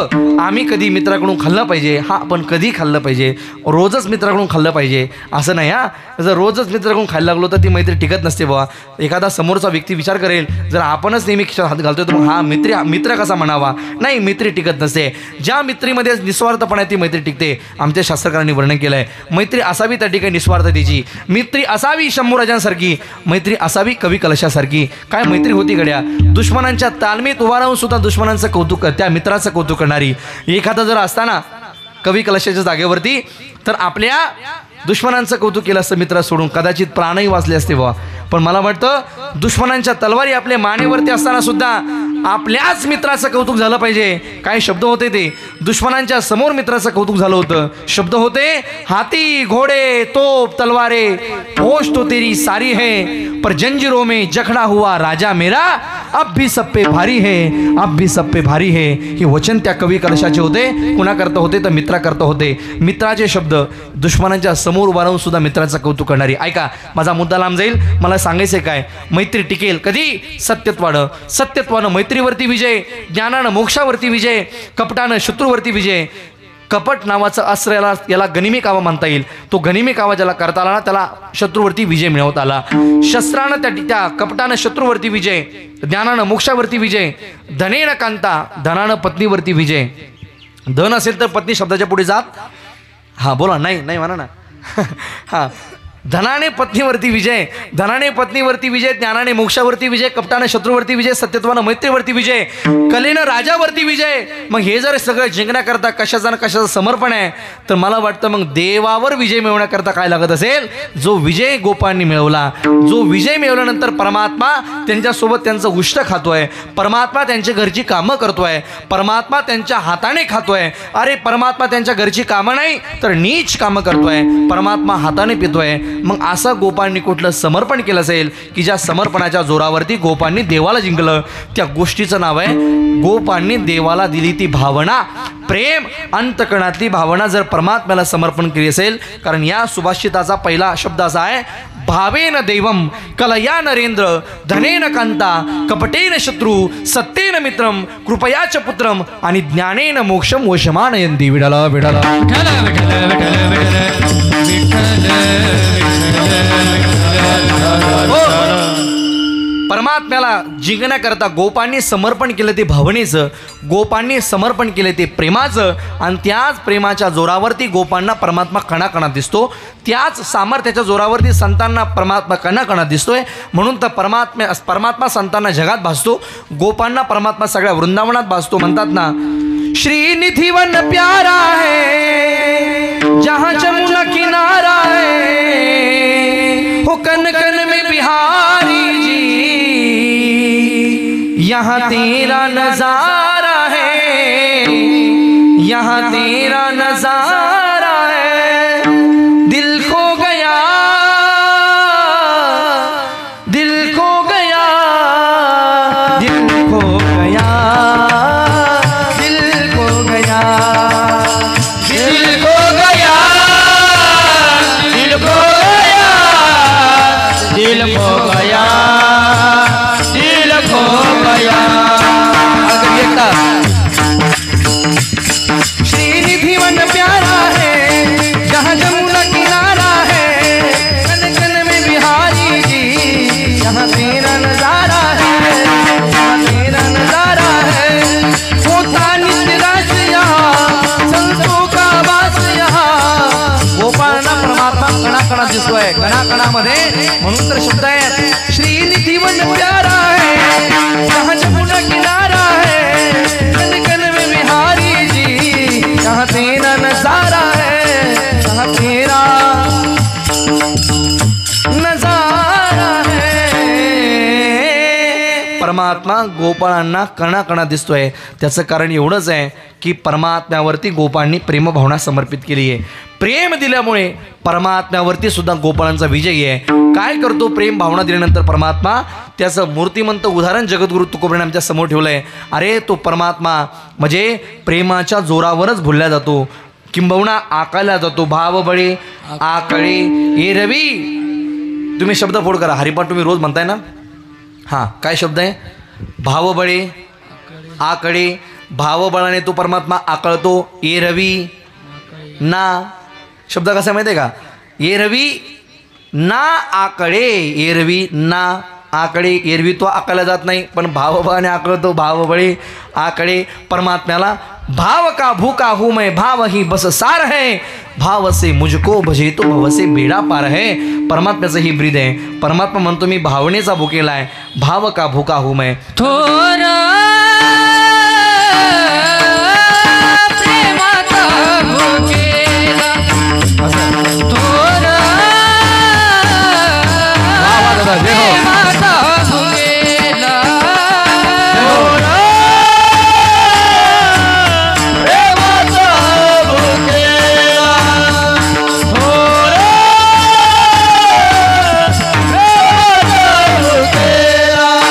S1: आम्ही कधी मित्राकडून खाल्लं पाहिजे, हा, पण कधी खाल्लं पाहिजे? रोजच मित्राकडून खाल्लं पाहिजे असं नाही. हा, जर रोजच मित्राकडून खायला लागलो तर ती मैत्री टिकत नसते बाबा. एखादा समोरचा व्यक्ती विचार करेल, जर आपणच नेहमी खिशात हात घालतोय तर मग हा मित्र कसा म्हणावा? नाही, मैत्री टिकत नसते. ज्या मैत्रीमध्ये निस्वार्थपणा ती मैत्री टिकते. आमच्या शास्त्रकारांनी वर्णन केलं आहे, मैत्री असावी त्या ठिकाणी निस्वार्थतेची, मैत्री असावी शंभूराजांसारखी, मैत्री असावी कवी कलशासारखी. काय मैत्री होती गड्या? दुश्मनांच्या तालमीत उभा राहून सुद्धा दुश्मनांचं कौतुक, त्या मित्राचं कौतुक करणारी. एखादा जर असताना कवी कलशाच्या जागेवरती तर आपल्या दुश्मनांचं कौतुक केलं असतं मित्र सोडून, कदाचित प्राणही वाचले असते बाबा. पण मला वाटतं दुश्मनांच्या तलवारी आपल्या मानेवरती असताना सुद्धा आपल्याच मित्राचं कौतुक झालं पाहिजे. काय शब्द होते ते? दुश्मनांच्या समोर मित्राचं कौतुक झालं होतं. शब्द होते, हाथी घोडे तोप तलवारे होश तो तेरी सारी है पर जंजीरों में जखड़ा हुआ राजा मेरा अब भी सब पे भारी है, अब भी सब पे भारी है. हे वचन त्या कवी कलशाचे होते. कुणाकरता होते तर मित्राकरता होते. मित्राचे शब्द दुश्मनांच्या समोर उभा राहून सुद्धा मित्राचं कौतुक करणारी. ऐका, माझा मुद्दा लांब जाईल. मला सांगायचं काय, मैत्री टिकेल कधी? सत्यत्वानं. सत्यत्वानं मैत्रीवरती विजय, ज्ञानानं मोक्षावरती विजय, कपटानं शत्रूवरती विजय. कपट नावाचं अस्त्र याला गनिमी कावा म्हणता येईल. तो गनिमी कावा ज्याला करता आला ना त्याला शत्रूवरती विजय मिळवता आला. शस्त्रानं त्या कपटानं शत्रूवरती विजय, ज्ञानानं मोक्षावरती विजय, धनेन कांता, धनानं पत्नीवरती विजय. धन असेल तर पत्नी शब्दाच्या पुढे जात. हा बोला, नाही नाही म्हणा ना. हा, धनाने पत्नीवरती विजय, धनाने पत्नीवरती विजय, ज्ञानाने मोक्षावरती विजय, कपटाने शत्रूवरती विजय, सत्यत्वानं मैत्रीवरती विजय, कलेनं राजावरती विजय. मग हे जर सगळं जिंकण्याकरता कशाचं ना कशाचं समर्पण आहे तर मला वाटतं मग देवावर विजय मिळवण्याकरता काय लागत असेल? जो विजय गोपांनी मिळवला, जो विजय मिळवल्यानंतर परमात्मा त्यांच्यासोबत त्यांचं उष्ट खातोय, परमात्मा त्यांच्या घरची कामं करतोय, परमात्मा त्यांच्या हाताने खातोय. अरे परमात्मा त्यांच्या घरची कामं नाही तर नीच कामं करतोय, परमात्मा हाताने पितोय. मग असं गोपांनी कुठलं समर्पण केलं असेल की ज्या समर्पणाच्या जोरावरती गोपांनी देवाला जिंकलं? त्या गोष्टीचं नाव आहे गोपांनी देवाला दिली ती भावना, प्रेम. अंतकणातली भावना जर परमात्म्याला समर्पण केली असेल, कारण या सुभाषिताचा पहिला शब्द असा आहे, भावेन दैवम कलया नरेंद्र, धनेन कांता, कपटेन शत्रू, सत्येन मित्रम, कृपयाच पुत्रम आणि ज्ञानेन मोक्षम वशमानयंती. विठला विठला परमात्म्याला जिंकण्याकरता गोपांनी समर्पण केलं ते भावनेचं, गोपांनी समर्पण केले ते प्रेमाचं. आणि त्याच प्रेमाच्या जोरावरती गोपांना परमात्मा कणाकणात दिसतो. त्याच सामर्थ्याच्या जोरावरती संतांना परमात्मा कणाकणात दिसतोय. म्हणून तर परमात्मा संतांना जगात भासतो, गोपांना परमात्मा सगळ्या वृंदावनात भासतो. म्हणतात ना, श्रीनिधि वन प्यारा है जहाँ जमुना किनारा है, हो कन कन में बिहारी जी, यहाँ तेरा नजारा है, यहाँ तेरा नजारा है. दिल खो गया, दिल खो गया, दिल खो गया, दिल खो गया, दिल खो गया, दिल खो गया, दिल खो गया, दिल खो गया. श्रीनिधि वन प्यारा है जहाँ जमुना किनारा है, कन कन में बिहारी जी, यहाँ तेरा नजारा है, यहाँ तेरा नजारा है. होता नित्य रास यहाँ, संतों का वास यहाँ. गोपाळांना परमात्मा कणाकणा दिसतोय, कणाकणामध्ये. म्हणून तर शब्द आहे, श्रीनिधि वन प्यारा है जहाँ जमुना किनारा है, कन कन में बिहारी जी, यहाँ तेरा नजारा है, यहाँ तेरा नजारा है. परमात्मा गोपाळांना कणाकणा दिसतोय. त्याचं कारण एवढंच आहे की परमात्म्यावरती गोपाळांनी प्रेमभावना समर्पित केली आहे. प्रेम दिल्यामुळे परमात्म्यावरती सुद्धा गोपाळांचा विजय आहे. काय करतो प्रेम भावना दिल्यानंतर परमात्मा? त्याचं मूर्तिमंत उदाहरण जगद्गुरु तुकोबराने आमच्या समोर ठेवलं आहे. अरे तो परमात्मा म्हणजे प्रेमाच्या जोरावरच भुलला जातो, किंबहुना आकायला जातो. भावबळे आकळे ए रवी. तुम्ही शब्द फोड करा, हरिपाठ तुम्ही रोज म्हणताय ना. हां, काय शब्द आहे? भावबळे आकडे. भावबळाने तो परमात्मा आकळतो. ए रवी ना. शब्द कसा माहिती आहे का? ए रवी ना आकडे. एरवी ना आकडे. एरवी तो आकळला जात नाही, पण भावबळाने आकळतो. भावबळे आकडे. परमात्म्याला भाव का भूका हूँ मैं, भाव ही बस सार है, भाव से मुझको भजे तो भव से बेड़ा पार है. परमात्म्याचं ही ब्रीद आहे. परमात्मा म्हणतो मी भावनेचा भुकेला आहे, भाव का भूका हूँ मैं.
S2: थोरा प्रेमाचा भुकेला, थोरा प्रेमाचा भुकेला, थोरा प्रेमाचा भुकेला, थोरा प्रेमाचा भुकेला.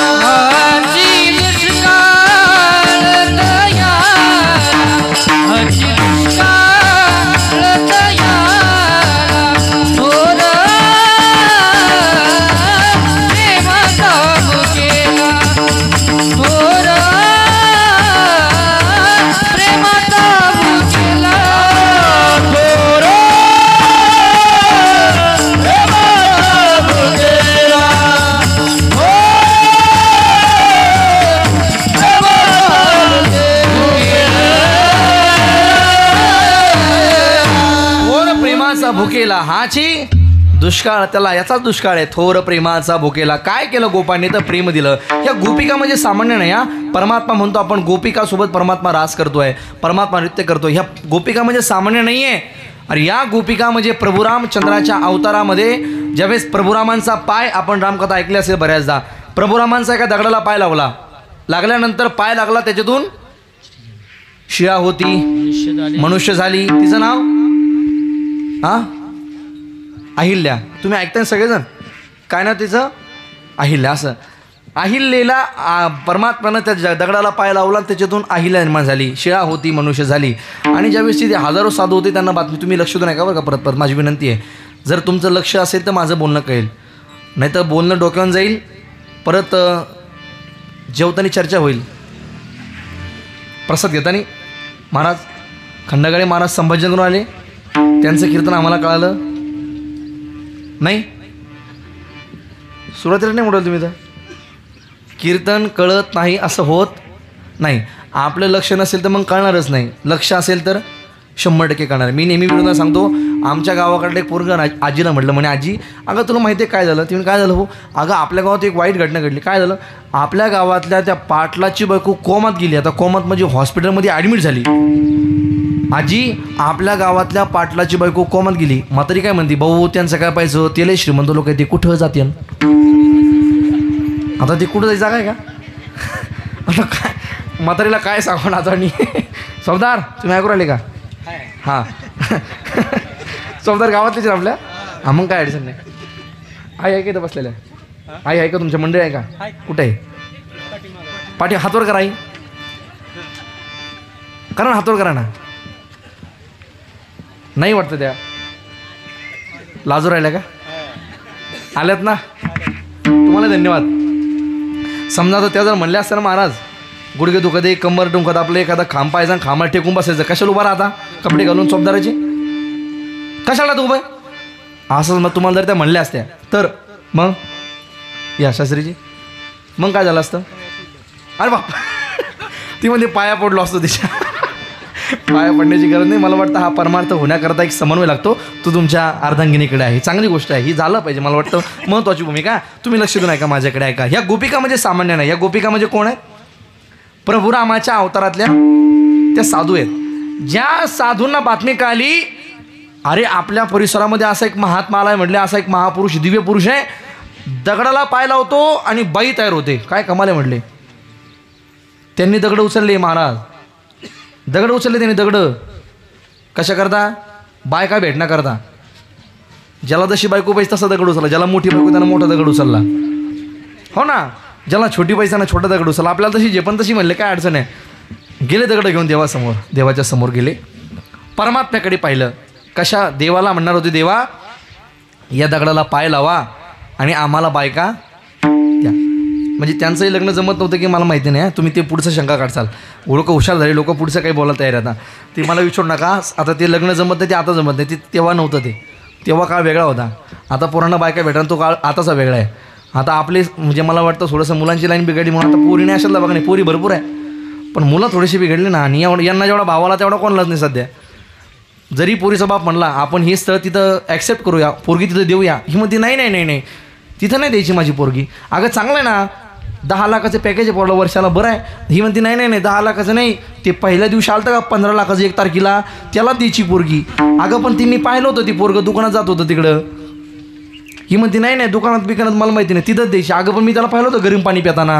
S1: प्रेमाचा भुकेला हाची दुष्काळ, त्याला याचाच दुष्काळ आहे. थोर प्रेमाचा भुकेला. काय केलं गोपाने तर प्रेम दिलं. ह्या गोपिका म्हणजे सामान्य नाही हा. परमात्मा म्हणतो आपण गोपिकासोबत परमात्मा रास करतोय, परमात्मा नृत्य करतोय. ह्या गोपिका म्हणजे सामान्य नाही आहे. अरे या गोपिका म्हणजे प्रभू रामचंद्राच्या अवतारामध्ये ज्यावेळेस प्रभुरामांचा पाय, आपण रामकथा ऐकली असेल बऱ्याचदा, प्रभुरामांचा एका दगडाला पाय लावला, लागल्यानंतर पाय लागला त्याच्यातून शिळा होती, मनुष्य झाली. तिचं नाव हा अहिल्या. तुम्ही ऐकताय सगळेजण, काय ना तिचं अहिल्या. असं अहिल्याला परमात्म्यानं त्या दगडाला पाय लावला, त्याच्यातून अहिल्या निर्माण झाली, शिळा होती, मनुष्य झाली. आणि ज्यावेळेस तिथे हजारो साधू होते त्यांना बातमी, तुम्ही लक्ष देऊ नका बरं का, परत परत माझी विनंती आहे. जर तुमचं लक्ष असेल तर माझं बोलणं कळेल, नाही तर बोलणं डोक्यावर जाईल, परत जेवताना चर्चा होईल. प्रसाद घेताना महाराज खंडगाळे महाराज संभाषण करून आले, त्यांचं कीर्तन आम्हाला कळालं नाही. सुरुवातीला नाही म्हणाल तुम्ही, तर कीर्तन कळत नाही असं होत नाही. आपलं लक्ष नसेल तर मग कळणारच नाही, लक्ष असेल तर 100% कळणार. मी नेहमी विरोधात सांगतो, आमच्या गावाकडलं एक पोरगं आजीला म्हटलं, म्हणे आजी अगं तुला माहिती आहे काय झालं? ती काय झालं? हो अगं आपल्या गावात एक वाईट घटना घडली. काय झालं? आपल्या गावातल्या त्या पाटलाची बायको कोमात गेली. आता कोमात म्हणजे हॉस्पिटलमध्ये ॲडमिट झाली. आजी आपल्या गावातल्या पाटलाची बायको कोमात गेली. म्हातारी काय म्हणते, भाऊ त्यांचं काय पाहिजे, ते लय श्रीमंत लोक आहे, ते कुठं जाते? आता ते कुठं जायचं जागा आहे का? आता काय म्हातारीला काय सांगू आता? चौदार तुम्ही ऐकू राहिले का? हां चौदार गावातलेच आपल्या. हां मग काय अडचण नाही. आई आहे का इथं बसलेलं? आई आहे का तुमच्या मंडळी आहे का? कुठे आहे? पाठी हातवर करा आई, करा ना हातवर करा ना. नाही वाटतं त्या लाजू राहिल्या का? आल्यात ना, तुम्हाला धन्यवाद. समजा तर त्या जर म्हणल्या असत्या ना, महाराज गुडघे दुखत आहे, कंबर दुखत, आपलं एखादा खांब पाहायचा, खांबाला टेकून बसायचं, कशाला उभा राहता कपडे घालून चोपदाराचे, कशाला तू उभं असं? मग तुम्हाला जर त्या म्हणल्या असत्या तर मग या शास्त्रीजी मग काय झालं असतं? अरे बाप, ती म्हणजे पाया पडलो असतो तिच्या. पाया पडण्याची गरज नाही. मला वाटतं हा परमार्थ होण्याकरता एक समन्वय लागतो, तो तुमच्या अर्धांगिनीकडे आहे. चांगली गोष्ट आहे, ही झालं पाहिजे. मला वाटतं महत्त्वाची भूमिका. तुम्ही लक्ष देऊन ऐका, माझ्याकडे ऐका. ह्या गोपिका म्हणजे सामान्य नाही. ह्या गोपिका म्हणजे कोण आहेत? प्रभू रामाच्या अवतारातल्या त्या साधू आहेत. ज्या साधूंना बातमी कळाली, अरे आपल्या परिसरामध्ये असा एक महात्मा आलाय, म्हटले असा एक महापुरुष, दिव्य पुरुष आहे, दगडाला पाय लावतो आणि बाई तयार होते. काय कमाल आहे म्हटले. त्यांनी दगड उचलले महाराज, दगड उचलले त्यांनी. दगड कशा करता? बायका भेटण्या करता. ज्याला जशी बायको पाहिजे तसा दगड उचलला. ज्याला मोठी बायको त्यानं मोठा दगड उचलला, हो ना. ज्याला छोटी पाहिजे त्यानं छोटा दगड उचलला. आपल्याला तशी जे पण तशी म्हणले, काय अडचण आहे. गेले दगड घेऊन देवासमोर, देवाच्या समोर गेले, परमात्म्याकडे पाहिलं. कशा? देवाला म्हणणार होते, देवा या दगडाला पाय लावा आणि आम्हाला बायका द्या. म्हणजे त्यांचंही लग्न जमत नव्हतं की मला माहिती नाही. तुम्ही ते पुढचं शंका काढसाल. लोक हुशार झाले, लोक पुढचं काही बोलायला तयार. आता ते मला विचारू नका. आता ते लग्न जमत नाही, ते आता जमत नाही. ते तेव्हा नव्हतं. ते तेव्हा काळ वेगळा होता. आता पोरांना बायका भेटा, तो काळ आताचा वेगळा आहे. आता आपले म्हणजे मला वाटतं थोडंसं मुलांची लाईन बिघडली म्हणून आता पोरी नाही अशातला बघा नाही. पोरी भरपूर आहे, पण मुलं थोडीशी बिघडली ना. आणि यांना जेवढा भावाला तेवढा कोणालाच नाही सध्या. जरी पोरीचा बाप म्हणला आपण हे स्थळ तिथं ॲक्सेप्ट करूया, पोरगी तिथं देऊया, ही म्हणते नाही नाही नाही नाही तिथं नाही द्यायची माझी पोरगी. अगं चांगलं आहे ना, 10 लाखाचं पॅकेज आहे पोरला वर्षाला, बरं आहे. ही म्हणते नाही नाही नाही 10 लाखाचं नाही, ते पहिल्या दिवशी आलं का 15 लाखाचं 1 तारखेला, त्याला द्यायची पोरगी. अगं पण ती मी पाहिलं होतं, ती पोरगं दुकानात जात होतं तिकडं. ही म्हणते नाही नाही दुकानात बिकानात मला माहिती नाही, तिथंच द्यायची. अगं पण मी त्याला पाहिलं होतं गरम पाणी पिताना.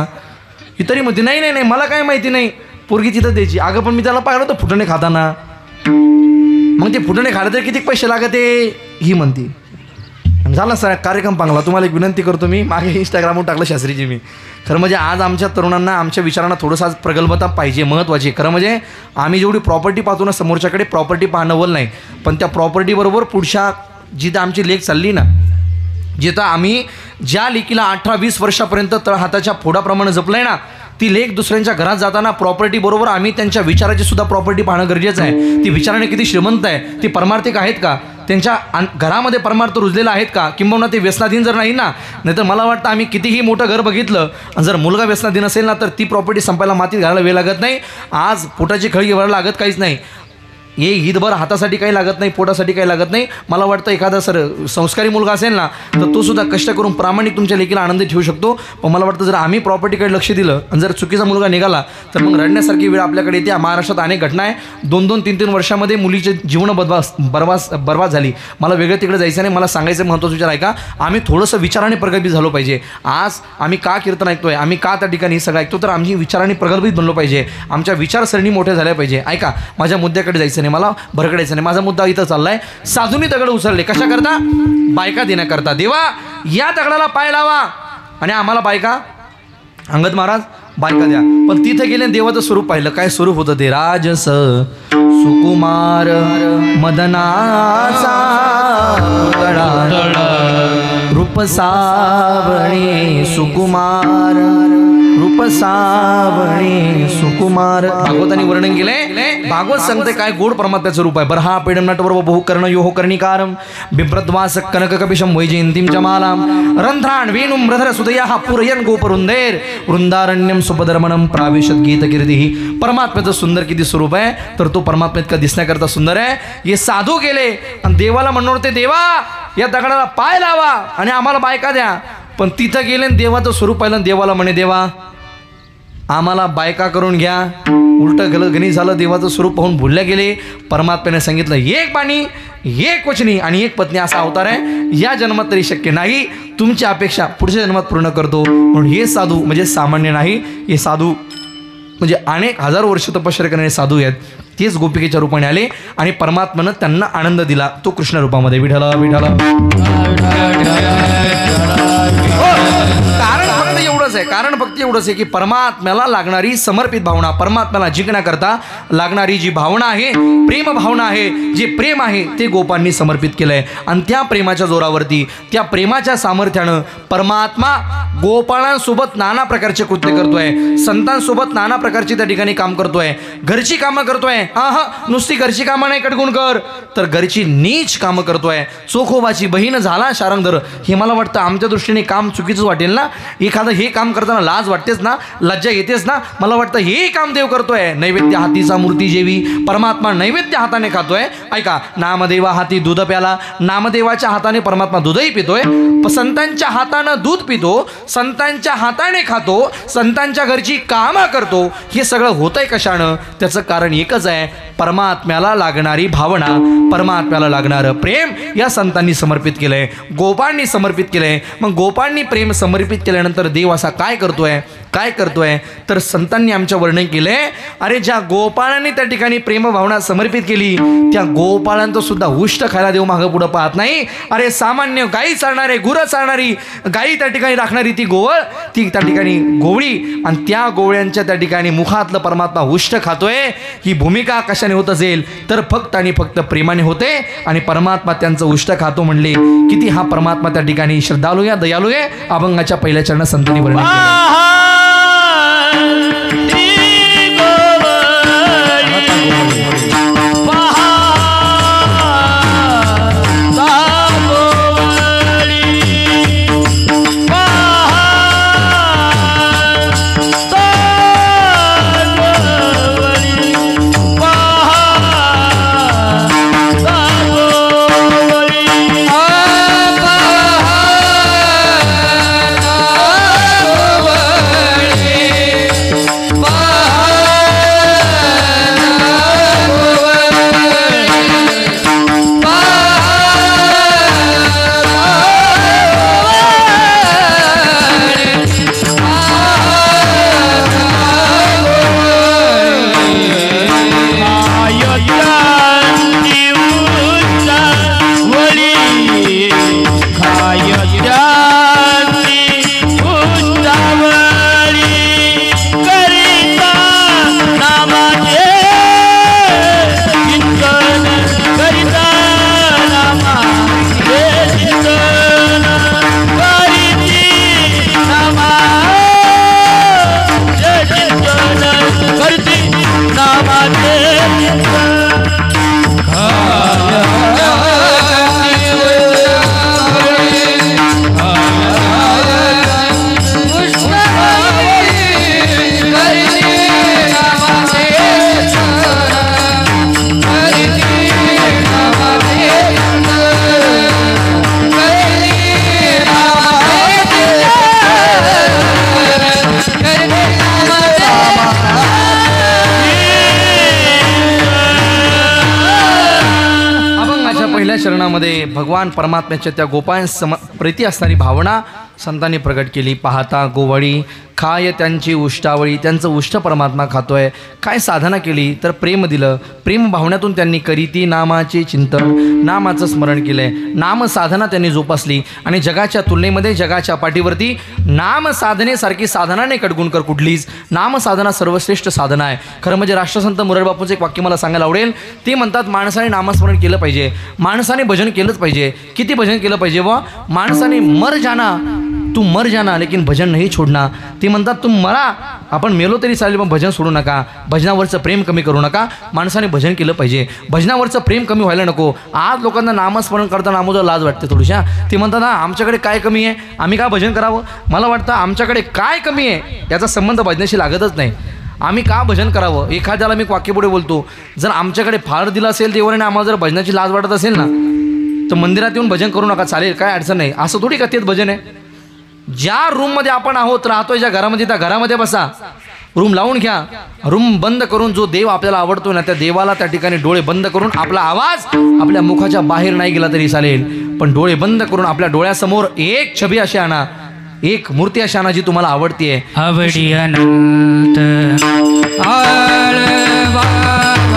S1: ही तरी म्हणते नाही नाही नाही मला काय माहिती नाही, पोरगी तिथंच द्यायची. अगं पण मी त्याला पाहिलं होतं फुटाणे खाताना. मग ते फुटाणे खायला तरी किती पैसे लागते, ही म्हणते. झाला सर कार्यक्रम पांगला. तुम्हाला एक विनंती करतो, मी मागे इंस्टाग्रामवर टाकलं शास्त्रीजी मी. खरं म्हणजे आज आमच्या तरुणांना, आमच्या विचारांना थोडंसं आज प्रगल्भता पाहिजे, महत्त्वाची. खरं म्हणजे आम्ही जेवढी प्रॉपर्टी पाहतो ना, समोरच्याकडे प्रॉपर्टी पाहणं वल नाही, पण त्या प्रॉपर्टीबरोबर पुढच्या जिथं आमची लेक चालली ना, जिथं आम्ही ज्या लेकीला 18-20 वर्षापर्यंत तळहाताच्या फोडाप्रमाणे जपलं आहे ना, ती लेक दुसऱ्यांच्या घरात जाताना प्रॉपर्टी बरोबर आम्ही त्यांच्या विचाराची सुद्धा प्रॉपर्टी पाहणं गरजेचं आहे. ती विचाराने किती श्रीमंत आहे, ती परमार्थिक आहेत का, त्यांच्या घरामध्ये परमार्थ रुजलेला आहेत का, किंबहुना ते व्यसनाधीन जर नाही ना. नाहीतर मला वाटतं आम्ही कितीही मोठं घर बघितलं, जर मुलगा व्यसनाधीन असेल ना, तर ती प्रॉपर्टी संपायला मातीत घालायला वेळ लागत नाही. आज पोटाची खळगी भरायला लागत काहीच नाही. हे ईदभर हातासाठी काही लागत नाही, पोटासाठी काही लागत नाही. मला वाटतं एखादा संस्कारी मुलगा असेल ना तर तो सुद्धा कष्ट करून प्रामाणिक तुमच्या लेकीला आनंदी ठेवू शकतो. पण मला वाटतं जर आम्ही प्रॉपर्टीकडे लक्ष दिलं आणि जर चुकीचा मुलगा निघाला तर मग रडण्यासारखी वेळ आपल्याकडे येते. महाराष्ट्रात अनेक घटना आहे. 2-2, 3-3 वर्षामध्ये मुलीचे जीवन बर्बाद झाली. मला वेगळं तिकडे जायचं नाही. मला सांगायचं महत्त्वाचा विचार आहे का, आम्ही थोडंसं विचाराने प्रगल्भित झालो पाहिजे. आज आम्ही का कीर्तन ऐकतोय, आम्ही का त्या ठिकाणी सगळं ऐकतो, तर आम्ही विचाराने प्रगल्भित बनलो पाहिजे. आमच्या विचारसरणी मोठ्या झाल्या पाहिजे. ऐका, माझ्या मुद्द्याकडे जायचं नाही, मला भरकडायचं नाही. माझा मुद्दा इथं चाललाय. साधूंनी दगड उचलले कशा करता, बायका देण्याकरता. देवा या दगडाला पाय लावा आणि आम्हाला बायका, अंगद महाराज बायका द्या. पण तिथे गेले देवाचं स्वरूप पाहिलं. काय स्वरूप होतं ते, राजस सुकुमार मदनाचा रूप सावणे सुकुमार, रूप सावणे सुकुमार. भागवतांनी वर्णन केलंय. भागवत सांगते काय गोड परमात्म्याचं रूप आहे. बरहा पेडम नटवर बहु कर्ण योह कर्णिकारम बिभ्रद्वास कनक कपिशम वैजयंतीम चमालाम रंध्राण वेणुम मृधर सुदया पुरयन गोपरुंदेर वृंदारण्यम सुपधर्मणम प्रावेशत गीत कीर्ती. परमात्म्याचं सुंदर किती स्वरूप आहे, तर तो परमात्मा इतका दिसण्याकरता सुंदर आहे. हे साधू गेले आणि देवाला म्हणणार होते, देवा या दगडाला पाय लावा आणि आम्हाला बायका द्या. पण तिथं गेले आणि देवाचं स्वरूप पाहिलं. देवाला म्हणे, देवा आम्हाला बायका करून घ्या. उलटं गेलं, गणित झालं. देवाचं स्वरूप पाहून भुलल्या गेले. परमात्म्याने सांगितलं, एक बाणी, एक वचनी आणि एक पत्नी असा अवतार आहे. या जन्मात तरी शक्य नाही, तुमची अपेक्षा पुढच्या जन्मात पूर्ण करतो. म्हणून हे साधू म्हणजे सामान्य नाही. हे साधू म्हणजे अनेक हजार वर्ष तपश्चर्या करणारे साधू आहेत. तेच गोपिकेच्या रूपाने आले आणि परमात्म्यानं त्यांना आनंद दिला, तो कृष्ण रूपामध्ये. विठ्ठल विठ्ठल. कारण फक्त एवढंच आहे की परमात्म्याला लागणारी समर्पित भावना, परमात्म्याला जिंकण्याकरता लागणारी जी भावना आहे, प्रेम भावना आहे, जे प्रेम आहे ते गोपांनी समर्पित केलंय. आणि त्या प्रेमाच्या जोरावरती, त्या प्रेमाच्या सामर्थ्यानं परमात्मा गोपाळांसोबत नाना प्रकारचे कृत्य करतोय, संतांसोबत नाना प्रकारची त्या ठिकाणी काम करतोय, घरची कामं करतोय. नुसती घरची कामं नाही कटगुणकर, तर घरची नीच कामं करतोय. चोखोबाची बहीण झाला शारंगधर. हे मला वाटतं आमच्या दृष्टीने काम चुकीचं वाटेल ना. एखादं हे काम करताना लाज वाटतेच ना, लज्जा येतेच ना. मला वाटतं हे काम देव करतोय. नैवेद्य हातीचा मूर्ती जेवी, परमात्मा नैवेद्य हाताने खातोय. ऐका, नामदेवा हाती दूध प्याला. नामदेवाच्या हाताने परमात्मा दूधही पितोय. संतांच्या हातानं दूध पितो, संतांच्या हाताने खातो, संतांच्या घरची कामं करतो. हे सगळं होतंय कशानं? त्याचं कारण एकच आहे, परमात्म्याला लागणारी भावना, परमात्म्याला लागणारं प्रेम या संतांनी समर्पित केलंय, गोपांनी समर्पित केलंय. मग गोपांनी प्रेम समर्पित केल्यानंतर देव असा काय करतोय तर संतांनी आमच्या वर्णन केलंय. अरे ज्या गोपाळांनी त्या ठिकाणी प्रेम भावना समर्पित केली, त्या गोपाळांचं सुद्धा उष्ट खायला देव मागं पुढं पाहत नाही. अरे सामान्य गाई चालणारे, गुरं चालणारी, गाई त्या ठिकाणी राखणारी ती गोवळ, ती त्या ठिकाणी गोवळी, आणि त्या गोवळ्यांच्या त्या ठिकाणी मुखातलं परमात्मा उष्ट खातोय. ही भूमिका कशाने होत असेल तर फक्त आणि फक्त प्रेमाने होते. आणि परमात्मा त्यांचं उष्ट खातो म्हणले. किती हा परमात्मा त्या ठिकाणी श्रद्धाळू आहे, दयाळू आहे. अभंगाच्या पहिल्या चरणात संतांनी वर्णन केलं. आपल्या चरणामध्ये भगवान परमात्म्याच्या त्या गोपाळ प्रीती असणारी भावना संतांनी प्रगट केली. पाहता गोवळी खाय त्यांची उष्टावळी, त्यांचं उष्ट परमात्मा खातोय. काय साधना केली तर प्रेम दिलं. प्रेम भावनेतून त्यांनी करीती नामाचे चिंतन, नामाचं स्मरण केलंय. नाम साधना त्यांनी जोपासली आणि जगाच्या तुलनेमध्ये जगाच्या पाठीवरती नाम साधनेसारखी साधना नाही कडगुणकर कुठलीच. नाम साधना सर्वश्रेष्ठ साधना आहे. खरं म्हणजे राष्ट्रसंत मुरारबापूंचं एक वाक्य मला सांगायला आवडेल. ते म्हणतात माणसाने नामस्मरण केलं पाहिजे, माणसाने भजन केलंच पाहिजे. किती भजन केलं पाहिजे व माणसाने मर जाना तू मर जाना लेकिन भजन नाही छोडना. ते म्हणतात तुम मरा, आपण मेलो तरी चालेल पण भजन सोडू नका. भजनावरचं प्रेम कमी करू नका. माणसाने भजन केलं पाहिजे. भजनावरचं प्रेम कमी व्हायला नको. आज लोकांना नामस्मरण करताना आम्हाला लाज वाटते थोडीशा. ते म्हणतात ना आमच्याकडे काय कमी आहे, आम्ही काय भजन करावं. मला वाटतं आमच्याकडे काय कमी आहे याचा संबंध भजनाशी लागतच नाही. आम्ही का भजन करावं. एखाद्याला मी वाक्यपुढे बोलतो, जर आमच्याकडे फार दिलं असेल देवाने आम्हाला, जर भजनाची लाज वाटत असेल ना तर मंदिरात येऊन भजन करू नका, चालेल, काय अडचण नाही. असं थोडी का तेच भजन आहे. ज्या रूममध्ये आपण आहोत राहतोय ज्या घरामध्ये त्या घरामध्ये बसा, रूम लावून घ्या. रूम बंद करून जो देव आपल्याला आवडतो ना त्या देवाला त्या ठिकाणी डोळे बंद करून, आपला आवाज आपल्या मुखाच्या बाहेर नाही गेला तरी चालेल पण डोळे बंद करून आपल्या डोळ्यासमोर एक छबी अशी आणा, एक मूर्ती अशी आणा जी तुम्हाला आवडतीये.
S2: आवडी अनंत आळवा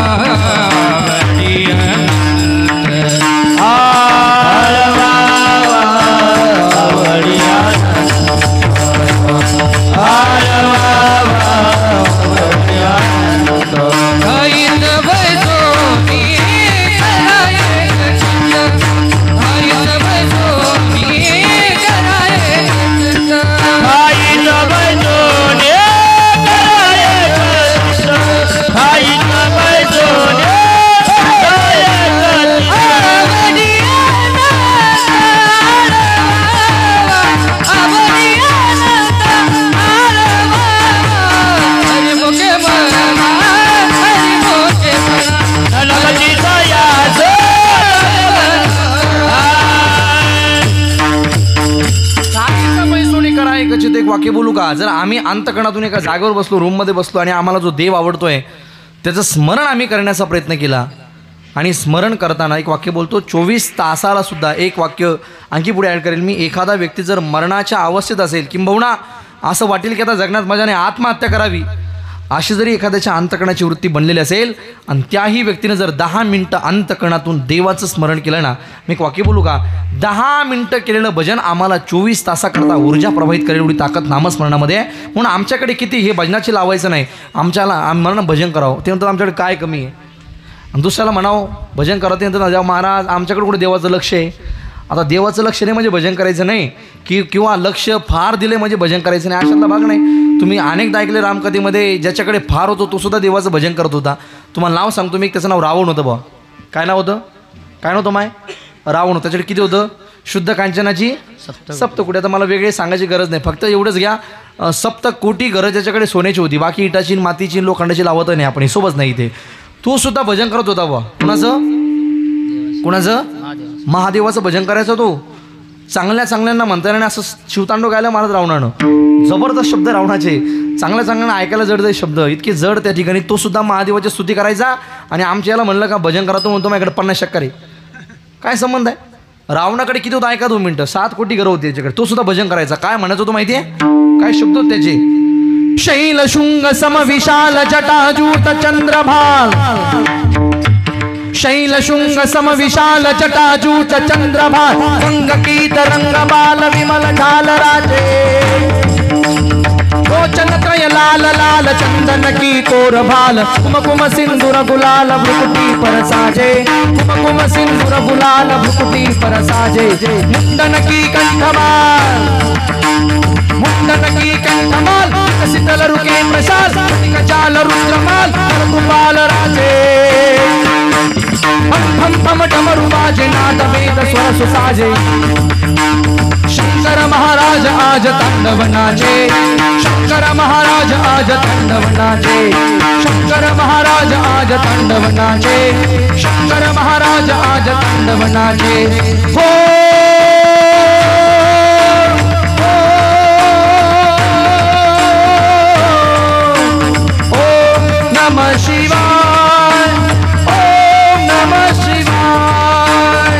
S2: आवडी अनंत आळवा आवडी
S1: एक वाक्य बोलू का. जर आम्ही अंतकणातून एका जागेवर बसलो, रूममध्ये बसलो आणि आम्हाला जो देव आवडतोय त्याचं स्मरण आम्ही करण्याचा प्रयत्न केला आणि स्मरण करताना एक वाक्य बोलतो, 24 तासाला सुद्धा एक वाक्य आणखी पुढे ॲड करेल मी. एखादा व्यक्ती जर मरणाच्या अवस्थेत असेल किंबहुना असं वाटेल की आता जगण्यात मजाने आत्महत्या करावी, अशी जरी एखाद्याच्या अंतकणाची वृत्ती बनलेली असेल आणि त्याही व्यक्तीने जर 10 मिनटं अंतकणातून देवाचं स्मरण केलं ना, मी एक वाक्य बोलू का, 10 मिनटं केलेलं भजन आम्हाला 24 तासाकरता ऊर्जा प्रवाहित करेल एवढी ताकद नामस्मरणामध्ये आहे. म्हणून आमच्याकडे किती हे भजनाची लावायचं नाही, आम्हाला भजन करावं. ते म्हणतात आमच्याकडे काय कमी आहे. आणि दुसऱ्याला म्हणावं भजन करा, ते म्हणतात महाराज आमच्याकडे कुठे देवाचं लक्ष आहे. आता देवाचं लक्ष नाही म्हणजे भजन करायचं नाही किंवा लक्ष फार दिले म्हणजे भजन करायचं नाही, अशातला भाग नाही. तुम्ही अनेकदा ऐकले रामकथेमध्ये ज्याच्याकडे फार होतो तो सुद्धा देवाचं भजन करत होता. तुम्हाला नाव सांगतो मी, त्याचं नाव रावण होतं. बा काय नाव होतं, काय नव्हतं माय, रावण होतं. त्याच्याकडे किती होतं, शुद्ध कांचनाची सप्तकोटी. आता मला वेगळे सांगायची गरज नाही, फक्त एवढंच घ्या, 7 कोटी घरं त्याच्याकडे सोन्याची होती, बाकी इटाची मातीची लोखंडाची लावत नाही आपण, सोबत नाही इथे. तो सुद्धा भजन करत होता. बा कुणाचं महादेवाचं भजन करायचं. तो चांगल्यांना म्हणता येणार असं शिवतांडव गायला महाराज रावणानं. जबरदस्त शब्द रावणाचे, चांगल्यांना ऐकायला जड जाईल शब्द, इतके जड त्या ठिकाणी. तो सुद्धा महादेवाची स्तुती करायचा आणि आमच्या याला म्हणलं का भजन करा, तो म्हणतो माझ्याकडे 50 शक्कर आहे. काय संबंध आहे. रावणाकडे किती होतं ऐका 2 मिनिटं, 7 कोटी घरं होती त्याच्याकडे, तो सुद्धा भजन करायचा. काय म्हणायचं तो माहिती आहे, काय शब्द होते त्याचे, शैल शुंग सम विशाल जटाजूट चंद्रभाल, शैल शुंग सम विशाल जटाजूट चंद्रभाल, रंगकीत रंग बाल विमल ढाल राजे, लोचन त्रय लाल लाल चंदन की कोर भाल, कुमकुम सिंदूर गुलाल भ्रुकुटी पर साजे, कुमकुम सिंदूर गुलाल भ्रुकुटी पर साजे, मुंडन की कंठमाल, मुंडन की कंठमाल, शीतल रुके प्रसाद चाल रुद्रमाल, कुपाल राजे, हम हम डमरू बाजे नाद वेद स्वर सुसाजे, शंकर महाराज आज तांडव नाचे, शंकर महाराज आज तांडव नाचे, शंकर महाराज आज तांडव नाचे, शंकर महाराज आज तांडव नाचे. हो नमः शिवाय, ओम नमः शिवाय.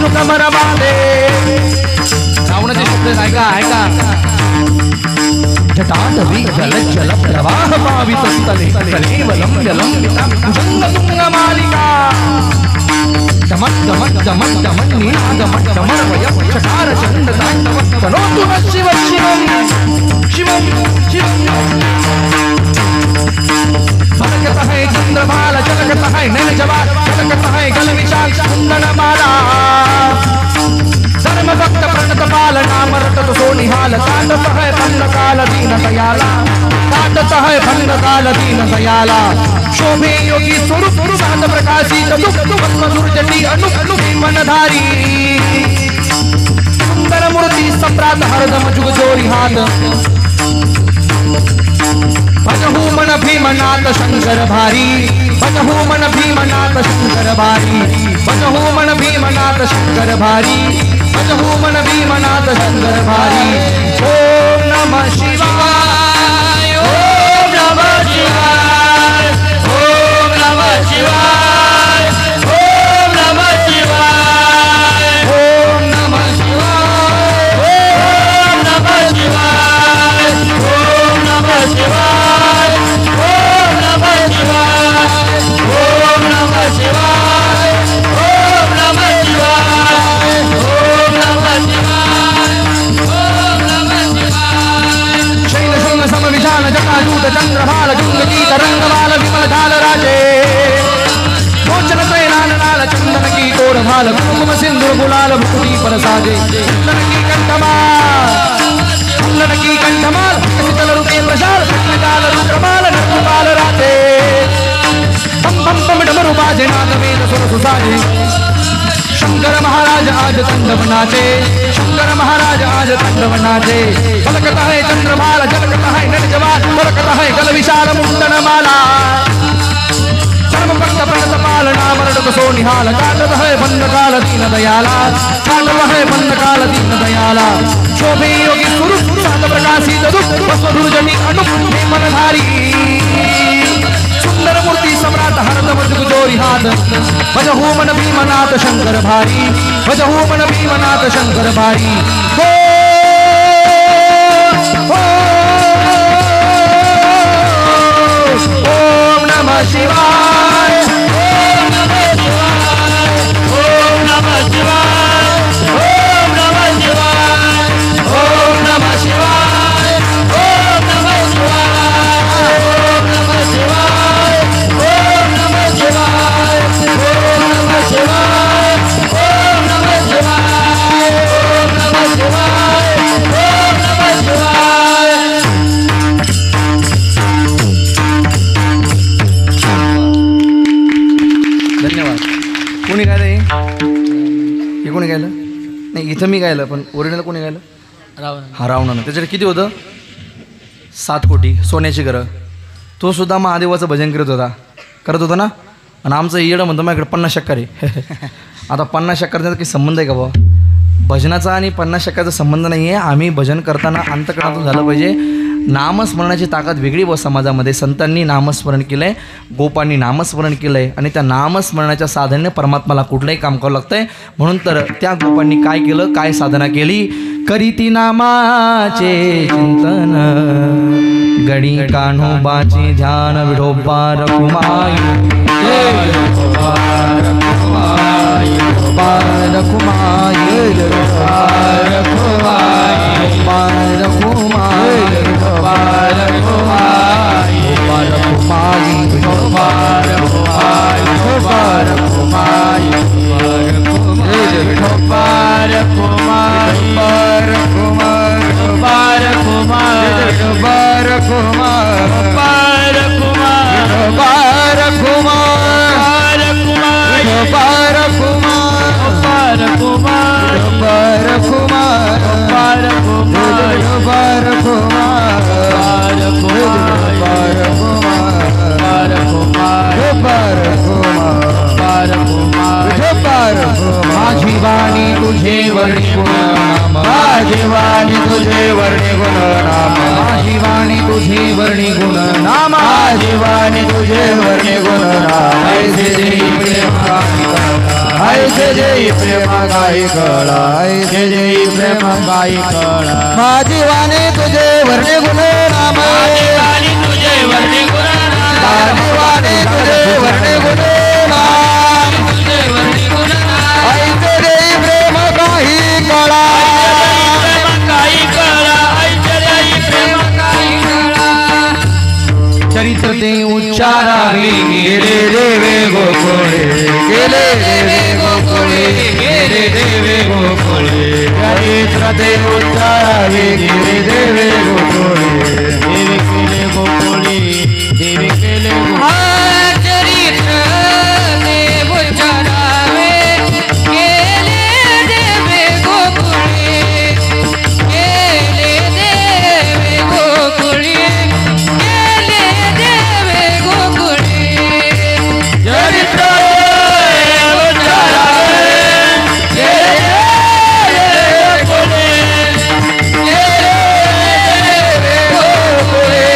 S1: विष्णू कमर बांधे रावणाचे शब्द ऐका ऐका जटाटवी जल जल प्रवाह पावित स्थले कलेवलम जलम भुजंग मालिका दमट दमट दमट दमट नीनाद मट दमट वय चकार चंड तांडव तनोतु न शिव शिवम शिवम शिवम झलकत है चंद्रभाल झलकत है नैन जवाल झलकत है गल विशाल कुंदन माला धर्म भक्त प्रणत पाल नाम रटत सोनिहाल काटत है भंग काल दीन दयाला काटत है भंग काल दीन दयाला शोभे योगी स्वरूप सात प्रकाशित दुख मधुर जटी अनुप मनधारी सुंदर मूर्ति सम्राट हरदम जुग जोरी हाथ भजहु मन भीमनाथ शंकर भारी भजहु मन भीमनाथ शंकर भारी भजहु मन भीमनाथ शंकर भारी भजहु मन भीमनाथ शंकर भारी ओम नमः शिवाय ओम नमः शिवाय ओम नमः शिवाय ओम नमः शिवाय ओम नमः शिवाय ओम नमः शिवाय ओम नमः शिवाय ओम नमः शिवाय ओम नमः शिवाय ओम नमः शिवाय ओम नमः शिवाय ओम नमः शिवाय शैल शृंग सम विशाल जटाजूट चंद्रभाल जुंगकी तरंगमाल विमल ढाल राजे मोचन त्रैलाल लाल चंदन की कोर भाल कुंकुम सिंदूर गुलाल भुकुटी पर साजे कुंदन की कंठमाल शीतल रूपे प्रसाद कृष्णकाल रुद्रमाल नृपाल राधे बम बम बम डमरू बाजे नाद वेद सुर सुसाजे शंकर महाराज आज तांडव नाचे शंकर महाराज आज तांडव नाचे झलकत है चंद्रभाल झलकत है नर जवान झलकत है गल विशाल मुंडन माला धर्म भक्त प्रणत पाल नाम रटत सोनिहाल काटत है बंद काल दीन दयाला काटत है बंद काल दीन दयाला शोभे योगी स्वरूप सात प्रकाशित दुख वसुधुर जनी अनुप मनधारी सुंदर मूर्ति सम्राट हरदम जुग जोरी हाथ भजहु मन भीमनाथ शंकर भारी भजहु मन भीमनाथ शंकर भारी ओम नमः शिवाय ओम नमः शिवाय ओम नमः शिवाय ओम नमः शिवाय ओम नमः शिवाय ओम नमः शिवाय ओम नमः शिवाय ओम नमः शिवाय ओम नमः शिवाय ओम नमः शिवाय ओम नमः शिवाय ओम नमः शिवाय धन्यवाद. कोणी गायलं हे कोणी गायलं नाही इथं मी गायलं पण ओरिजिनल कोणी गायलं हा रावणानं त्याच्याकडे किती होतं 7 कोटी सोन्याची घरं तो सुद्धा महादेवाचं भजन करत होता ना आणि आमचं येडं म्हणतो माझ्याकडे 50 शक्कर आहे आता 50 शक्करचा काही संबंध आहे का बाबा भजनाचा आणि 50 शक्करचा संबंध नाही आहे आम्ही भजन करताना अंतकरणातून झालं पाहिजे नामस्मरणाची ताकद वेगळी व समाजामध्ये संतांनी नामस्मरण केलं आहे गोपांनी नामस्मरण केलं आहे आणि त्या नामस्मरणाच्या साधनेने परमात्माला कुठलंही काम करावं लागतं आहे म्हणून तर त्या गोपांनी काय केलं काय साधना केली करीती नामाचे चिंतन गडी कान्होबाचे ध्यान विठोबा रखुमाई माझी वाणी तुझे वर्णी गुणनाम माझी वाणी तुझे वर्णी गुणनाम माझी वाणी तुझे वर्णी गुणनाम माझी वाणी तुझे वर्णी गुणनाम ऐसे देई प्रेम
S3: जय जय प्रेम गाई कळा जय जय प्रेम गाई कळा माझी वाणी तुझे वर्णे गुण नाम माझी वाणी तुझे वर्णे गुण नाम माझी वाणी तुझे वर्णे गुण नाम तुझे वर्णे गुण नाम जय जय प्रेम गाई कळा गाई कळा जय प्रेम गाई कळा चरित्र ते उच्चारावे गेले देवे गोकुळे गेले देवे गोकुळे गेले देवे गोकुळे चरित्र ते उच्चारावे गेले देवे गोकुळे देवे केले गोकुळे देवे केले चरित्र ते उच्चारावे गेले देवे गोकुळे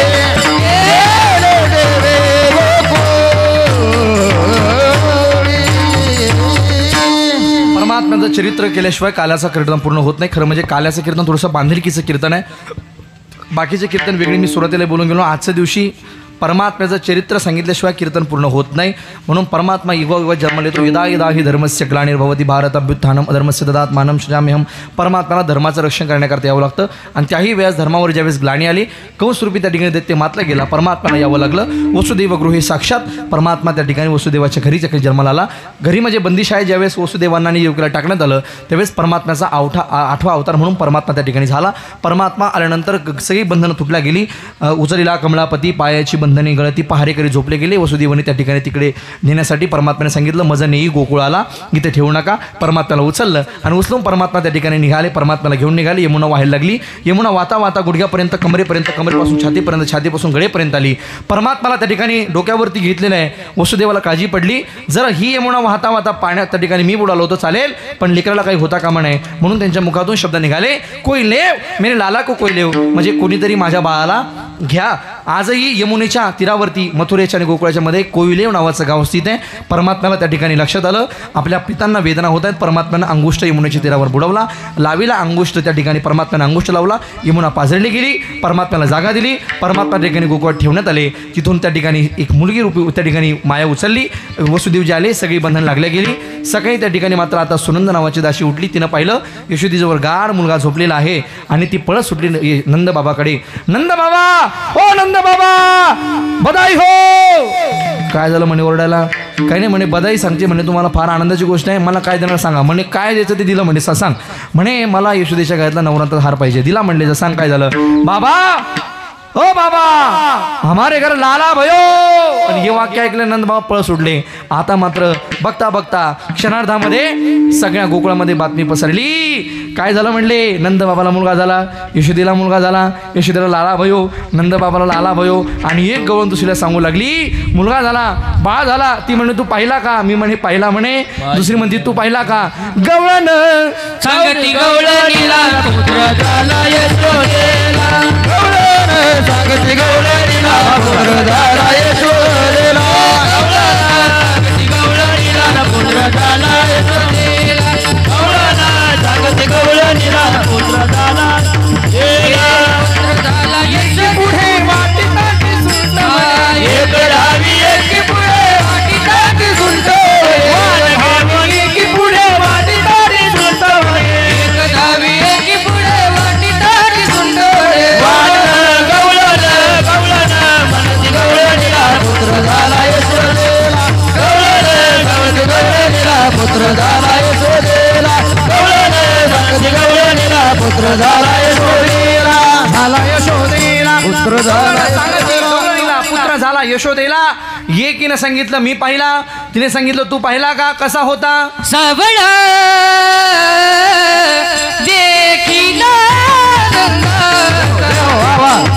S3: गेले देवे गोकुळे
S1: परमात्म्याचं चरित्र केल्याशिवाय काल्याचं कीर्तन पूर्ण होत नाही. खरं म्हणजे काल्याचं कीर्तन थोडंसं बांधिलकीचं कीर्तन आहे. बाकीचे कीर्तन वेगळे मी सुरुवातीला बोलून गेलो. आजच्या दिवशी परमात्म्याचं चरित्र सांगितल्याशिवाय कीर्तन पूर्ण होत नाही. म्हणून परमात्मा युवा जन्म लेतो. यदा यदा ही धर्मस्य ग्लानिर्भवती भारत अभ्युत्थानम अधर्मस्य ददात मानम सृजाम्यहम. परमात्म्याला धर्माचं रक्षण करण्याकरता यावं लागतं आणि त्याही वेळेस धर्मावर ज्यावेळेस ग्लानी आली कंसरूपी त्या ठिकाणी दैत्य मातला गेला. परमात्म्याला यावं लागलं. वसुदेव गृहे साक्षात परमात्मा त्या ठिकाणी वसुदेवाच्या घरीच्या काही जन्माला आला. घरी म्हणजे बंदिशाही ज्यावेळेस वसुदेवांना आणि युवकाला टाकण्यात आलं त्यावेळेस परमात्म्याचा आठवा अवतार म्हणून परमात्मा त्या ठिकाणी झाला. परमात्मा आल्यानंतर सगळी बंधनं तुटल्या गेली. उचलीला कमलापती पायाची बंधने गळती पहारेकरी झोपले गेले. वसुदेवाने त्या ठिकाणी तिकडे नेण्यासाठी परमात्म्याने सांगितलं मजा नेई गोकुळाला इथे ठेवू नका. परमात्म्याला उचललं आणि उचलून परमात्मा त्या ठिकाणी निघाले. परमात्म्याला घेऊन निघाले. यमुना व्हायला लागली. यमुना वाता वाता गुडघ्यापर्यंत कमरेपर्यंत कमरेपासून छातीपर्यंत छातीपासून गळेपर्यंत आली. परमात्म्याला त्या ठिकाणी डोक्यावरती घेतलेलं आहे. वसुदेवाला काळजी पडली जर ही यमुना वाहता वाहता पाण्यात त्या ठिकाणी मी बुडालो होतो चालेल पण लेकराला काही होता कामा नये म्हणून त्यांच्या मुखातून शब्द निघाले कोई लेव मेरे लाला को कोई लेव म्हणजे कोणीतरी माझ्या बाळाला घ्या. आजही यमुनेच्या तीरावरती मथुरेच्या आणि गोकुळाच्या मध्ये कोयलेव नावाचं गाव स्थित आहे. परमात्म्याला त्या ठिकाणी लक्षात आलं आपल्या पितांना वेदना होत आहेत. परमात्म्यानं अंगुष्ठ यमुनेच्या तीरावर बुडवला. लावीला अंगुष्ठ त्या ठिकाणी परमात्म्यानं अंगुष्ठ लावला. यमुना पाझरली गेली. परमात्म्याला जागा दिली. परमात्मा त्या ठिकाणी गोकुळात ठेवण्यात आले. तिथून त्या ठिकाणी एक मुलगी रूपी त्या ठिकाणी माया उचलली. वसुदेव जे आले सगळी बंधन लागल्या गेली. सकाळी त्या ठिकाणी मात्र आता सुनंद नावाची दासी उठली. तिनं पाहिलं यशोदेजवळ गाढ मुलगा झोपलेला आहे आणि ती पळत सुटली नंद बाबाकडे. नंद बाबा ओ नंद बाबा बधाई हो. काय झालं म्हणे ओरडायला. काही नाही म्हणे बधाई सांगते म्हणे तुम्हाला फार आनंदाची गोष्ट आहे. मला काय देणार सांगा. म्हणे काय द्यायचं ते दिलं म्हणे सांग. म्हणे मला यशोदेच्या गळ्यातला नवरात्र हार पाहिजे. दिला म्हणले सांग काय झालं. बाबा ओ बाबा हमारे घर लाला भयो. आणि हे वाक्य ऐकलं नंद बाबा पळ सुटले. आता मात्र बघता बघता क्षणार्धामध्ये सगळ्या गोकुळामध्ये बातमी पसरली. काय झालं म्हणले नंद बाबाला मुलगा झाला. यशोदेला मुलगा झाला. यशोदेला लाला भयो. नंद बाबाला लाला भयो. आणि एक गवळण दुसरीला सांगू लागली मुलगा झाला बाळ झाला. ती म्हणे तू पाहिला का. मी म्हणे पाहिला म्हणे. दुसरी म्हणते तू पाहिला का. गवळण
S2: सांगती गवळणीला पुत्र झाला यशोदेला.
S3: सांगती गवळणीला पुत्र झाला यशोदेला.
S2: सांगती गवळणीला पुत्र झाला यशोदेला.
S3: सांगती गवळणीला पुत्र झाला
S2: पुढे वाटिताची सुंट
S3: एक डावी एक पुढे वाटिताची सुंट
S2: की पुढे वाटिताची सुंट एक डावी एक पुढे वाटिताची सुंट
S3: पुत्र झाला यशोदेला. पुत्र झाला यशोदेला. पुत्र झाला यशोदेला. झाला यशोदेला पुत्र झाला
S1: गवळणीला पुत्र झाला यशोदेला. एकीनं सांगितलं मी पाहिला. तिने सांगितलं तू पाहिला का कसा होता.
S2: सावळ देखिला सावळ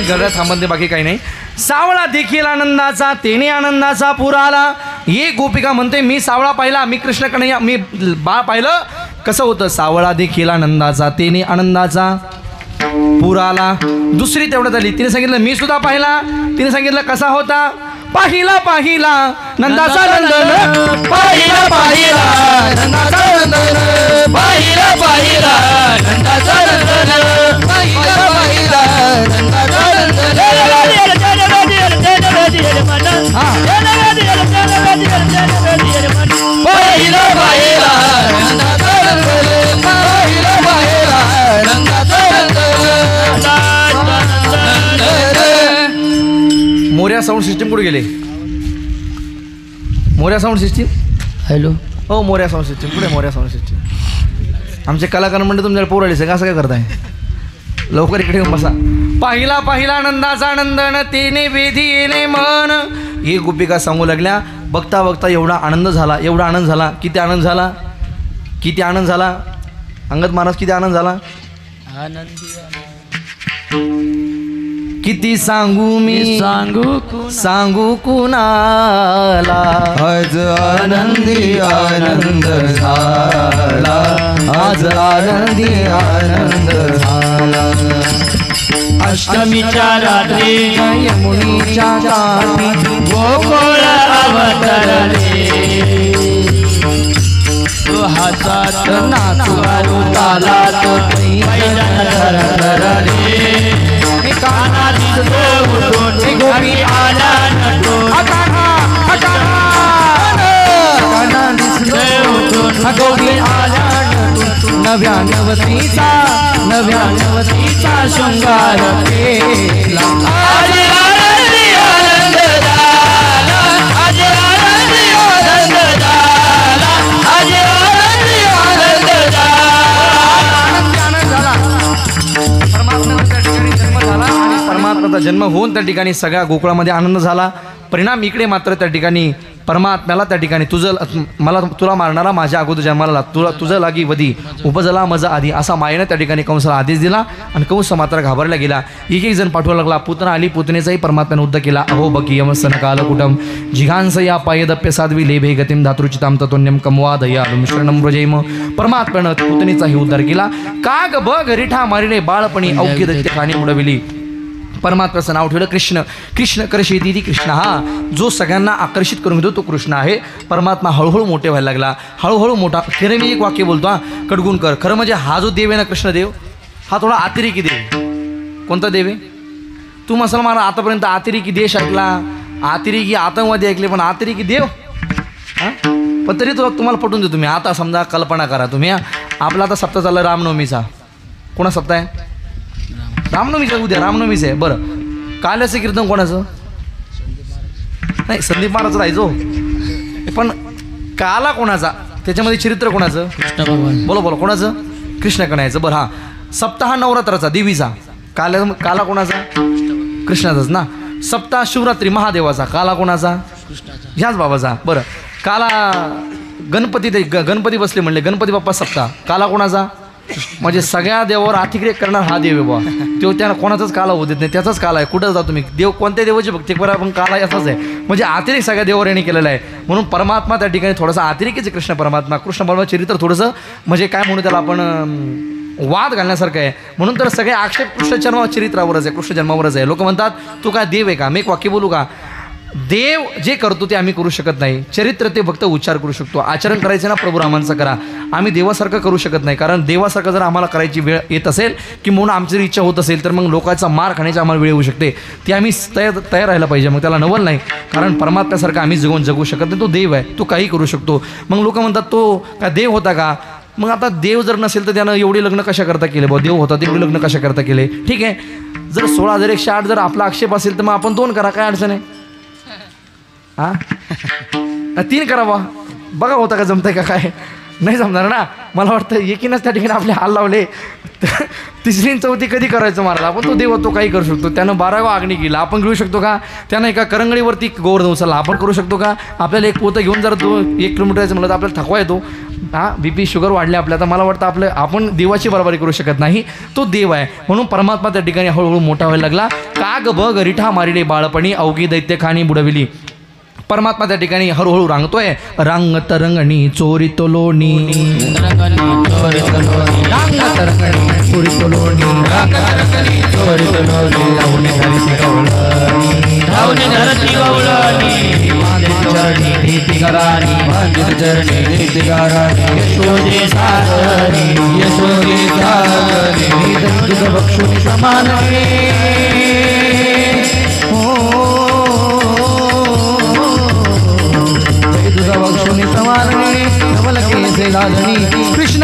S1: गळ्यात थांबते बाकी काही नाही. सावळा देखील आनंदाचा तेने आनंदाचा पूर आला. एक गोपिका म्हणते मी सावळा पाहिला, मी कृष्ण कन्हैया, मी बाळ पाहिलं. कसं होतं? सावळा देखील आनंदाचा तेने आनंदाचा पूर आला. दुसरी तेवढ्यात आली, तिने सांगितलं मी सुद्धा पाहिला. तिने सांगितलं कसा होता? पाहिला पाहिला नंदाचा नंदन,
S3: पाहिला पाहिला नंदाचा नंदन, पाहिला पाहिला नंदाचा नंदन, पाहिला पाहिला नंदाचा नंदन. पाहिला पाहिला नंदाचा नंदन, पाहिला पाहिला नंदाचा नंदन.
S1: मोर्या साऊंड सिस्टीम कुठे गेले? Morya sound system,
S2: hello.
S1: हो मोर्या साऊंड सिस्टीम कुठे? Morya sound system. आमचे कलाकार म्हणजे तुमच्याकडे पोर आले सगळं असं काय करताय? लवकर इकडे येऊन बसा. पाहिला पाहिला नंदाचा नंदन तेने वेधी येणे मन. ही गोपिका सांगू लागल्या बघता बघता एवढा आनंद झाला, एवढा आनंद झाला. किती आनंद झाला? किती आनंद झाला? अंगद महाराज किती आनंद झाला? किती सांगू मी सांगू कुणाला.
S3: आज आनंदी आनंद झाला, आज आनंदी आनंद झाला. अष्टमीच्या रात्री
S1: यमुनीच्या काठी
S3: गोकुळ अवतरले, हातात नाचू तालात पैजण धरले, कानात उठून गोपी आला नटून, गोपी आला नटून,
S1: नव्या नवतीचा
S3: शृंगार केला. आज आनंदी आनंद झाला, आज आनंदी आनंद झाला, आज आनंदी आनंद झाला.
S1: परमात्म्याचा त्या ठिकाणी जन्म झाला आणि परमात्म्याचा जन्म होऊन त्या ठिकाणी सगळ्या गोकुळामध्ये आनंद झाला. परिणाम इकडे मात्र त्या ठिकाणी परमात्म्याला त्या ठिकाणी तुला मारणारा माझ्या अगोदर जन्माला तुझं लागी वधी उपजला मजा आधी असा मायेनं त्या ठिकाणी कंसाला आदेश दिला आणि कंस मात्र घाबरला गेला. एक एक जण पाठवा लागला. पुतना आली, पुतनेचाही परमात्म्याने उद्धार केला. अहो बकी यमसन कालकुटम जिघांस या पायदप्य साध्वी लेभे गतिम धातृचिताम ततोन्यम कमवादया मिश्रणम व्रजैम. परमात्म्यानं पुतनेचाही उद्धार केला. काग बघ रिठा मारिले बाळपणी अवघी दैत्य खाणी उडविली. परमात्म्याचं नाव ठेवलं कृष्ण. कृष्ण करशेती कृष्ण, हा जो सगळ्यांना आकर्षित करून घेतो तो कृष्ण आहे. परमात्मा हळूहळू मोठे व्हायला लागला, हळूहळू मोठा. खरं मी एक वाक्य बोलतो हा कडगुणकर, खरं म्हणजे हा जो देव आहे ना कृष्णदेव, हा थोडा अतिरेकी देव. कोणता देव आहे? तू मुसलमान आतापर्यंत अतिरेकी देश ऐकला, अतिरेकी आतंकवादी ऐकले, पण अतिरेकी देव हां. पण तरी तुम्हाला पटवून देतो मी. आता समजा कल्पना करा तुम्ही, आपला आता सप्ताह चालला रामनवमीचा. कोणा सप्ताह आहे? रामनवमीचा. उद्या रामनवमीच आहे. बरं, काल्याचं कीर्तन कोणाचं? नाही, संदीप महाराज राहायचो. पण काला कोणाचा? त्याच्यामध्ये चरित्र कोणाचं? बोला बोला, कोणाचं? कृष्ण कन्हैयाचं. बरं, हां. सप्ताह नवरात्राचा देवीचा. काला कोणाचा? कृष्णाचाच ना. सप्ताह शिवरात्री महादेवाचा. काला कोणाचा? ह्याच बाबाचा. बरं, काला गणपती बसले म्हणले, गणपती बाप्पा सप्ताह. काला कोणाचा? म्हणजे सगळ्या देवावर अतिक्रिया करणार हा देव आहे बाबा. तो त्याला कोणाचाच काला होत नाही, त्याचाच काला आहे. कुठं जा तुम्ही, देव कोणत्या देवाची भक्ती करा पण काला याचाच आहे. म्हणजे अतिरेक सगळ्या देवावर यांनी केलेला आहे. म्हणून परमात्मा त्या ठिकाणी थोडासा अतिरेकीच कृष्ण परमात्मा. कृष्ण परमात्मा चरित्र थोडंसं म्हणजे काय म्हणू त्याला आपण, वाद घालण्यासारखं आहे. म्हणून तर सगळे आक्षेप कृष्ण जन्म चरित्रावरच आहे, कृष्ण जन्मावरच आहे. लोक म्हणतात तू काय देव आहे का? मी एक वाक्य बोलू का? देव जे करतो ते आम्ही करू शकत नाही. चरित्र ते फक्त उच्चार करू शकतो. आचरण करायचं ना प्रभू रामांचं करा. आम्ही देवासारखं करू शकत नाही. कारण देवासारखं जर आम्हाला करायची वेळ येत असेल की म्हणून आमची इच्छा होत असेल तर मग लोकांचा मार खाण्याची आम्हाला वेळ येऊ शकते. ती आम्ही तयार राहायला पाहिजे. मग त्याला नवल नाही. कारण परमात्म्यासारखं आम्ही जगू शकत नाही. तो देव आहे, तो काही करू शकतो. मग लोक म्हणतात तो का देव होता का? मग आता देव जर नसेल तर त्यानं एवढी लग्न कशा करता केले? बा देव होता तेवढी लग्न कशा करता केले? ठीक आहे, जर 16,108 जर आपला आक्षेप असेल तर मग आपण 2 करा, काय अडचण आहे? हां 3 करा बा, बघा होता का जमतंय का काय? नाही जमणार ना. मला वाटतं एकीनच त्या ठिकाणी आपले हाल लावले. तिसरी आणि चौथी कधी करायचं महाराज? आपण तो देव तो काही करू शकतो. त्यानं 12 अग्नी केला, आपण घेऊ शकतो का? त्यानं एका करंगळीवरती गोवर्धन उचलला, आपण करू शकतो का? आपल्याला एक पोतं घेऊन जर 1 किलोमीटर यायचं म्हणलं तर आपल्याला थकवा येतो. BP शुगर वाढले आपल्या. तर मला वाटतं आपण देवाची बरोबरी करू शकत नाही. तो देव आहे. म्हणून परमात्मा त्या ठिकाणी हळूहळू मोठा व्हायला लागला. काग बग रिठा मारिले बाळपणी अवघी दैत्य खाणी बुडविली. परमात्मा त्या ठिकाणी हळूहळू रांगतोय. रांग तरंगणी चोरी तोलोणी, रांग तरंगणी चोरी तोलोणी, रांग तरंगणी चोरी तोलोणी, लावणी धरती गवळणी, लावणी धरती गवळणी, चरणी नीती करानी, चरणी नीती करानी, यशोदे सागरी, यशोदे सागरी, तुझ बक्षुनी समान बक्षुनी समान नवल केसे लाजणी. कृष्ण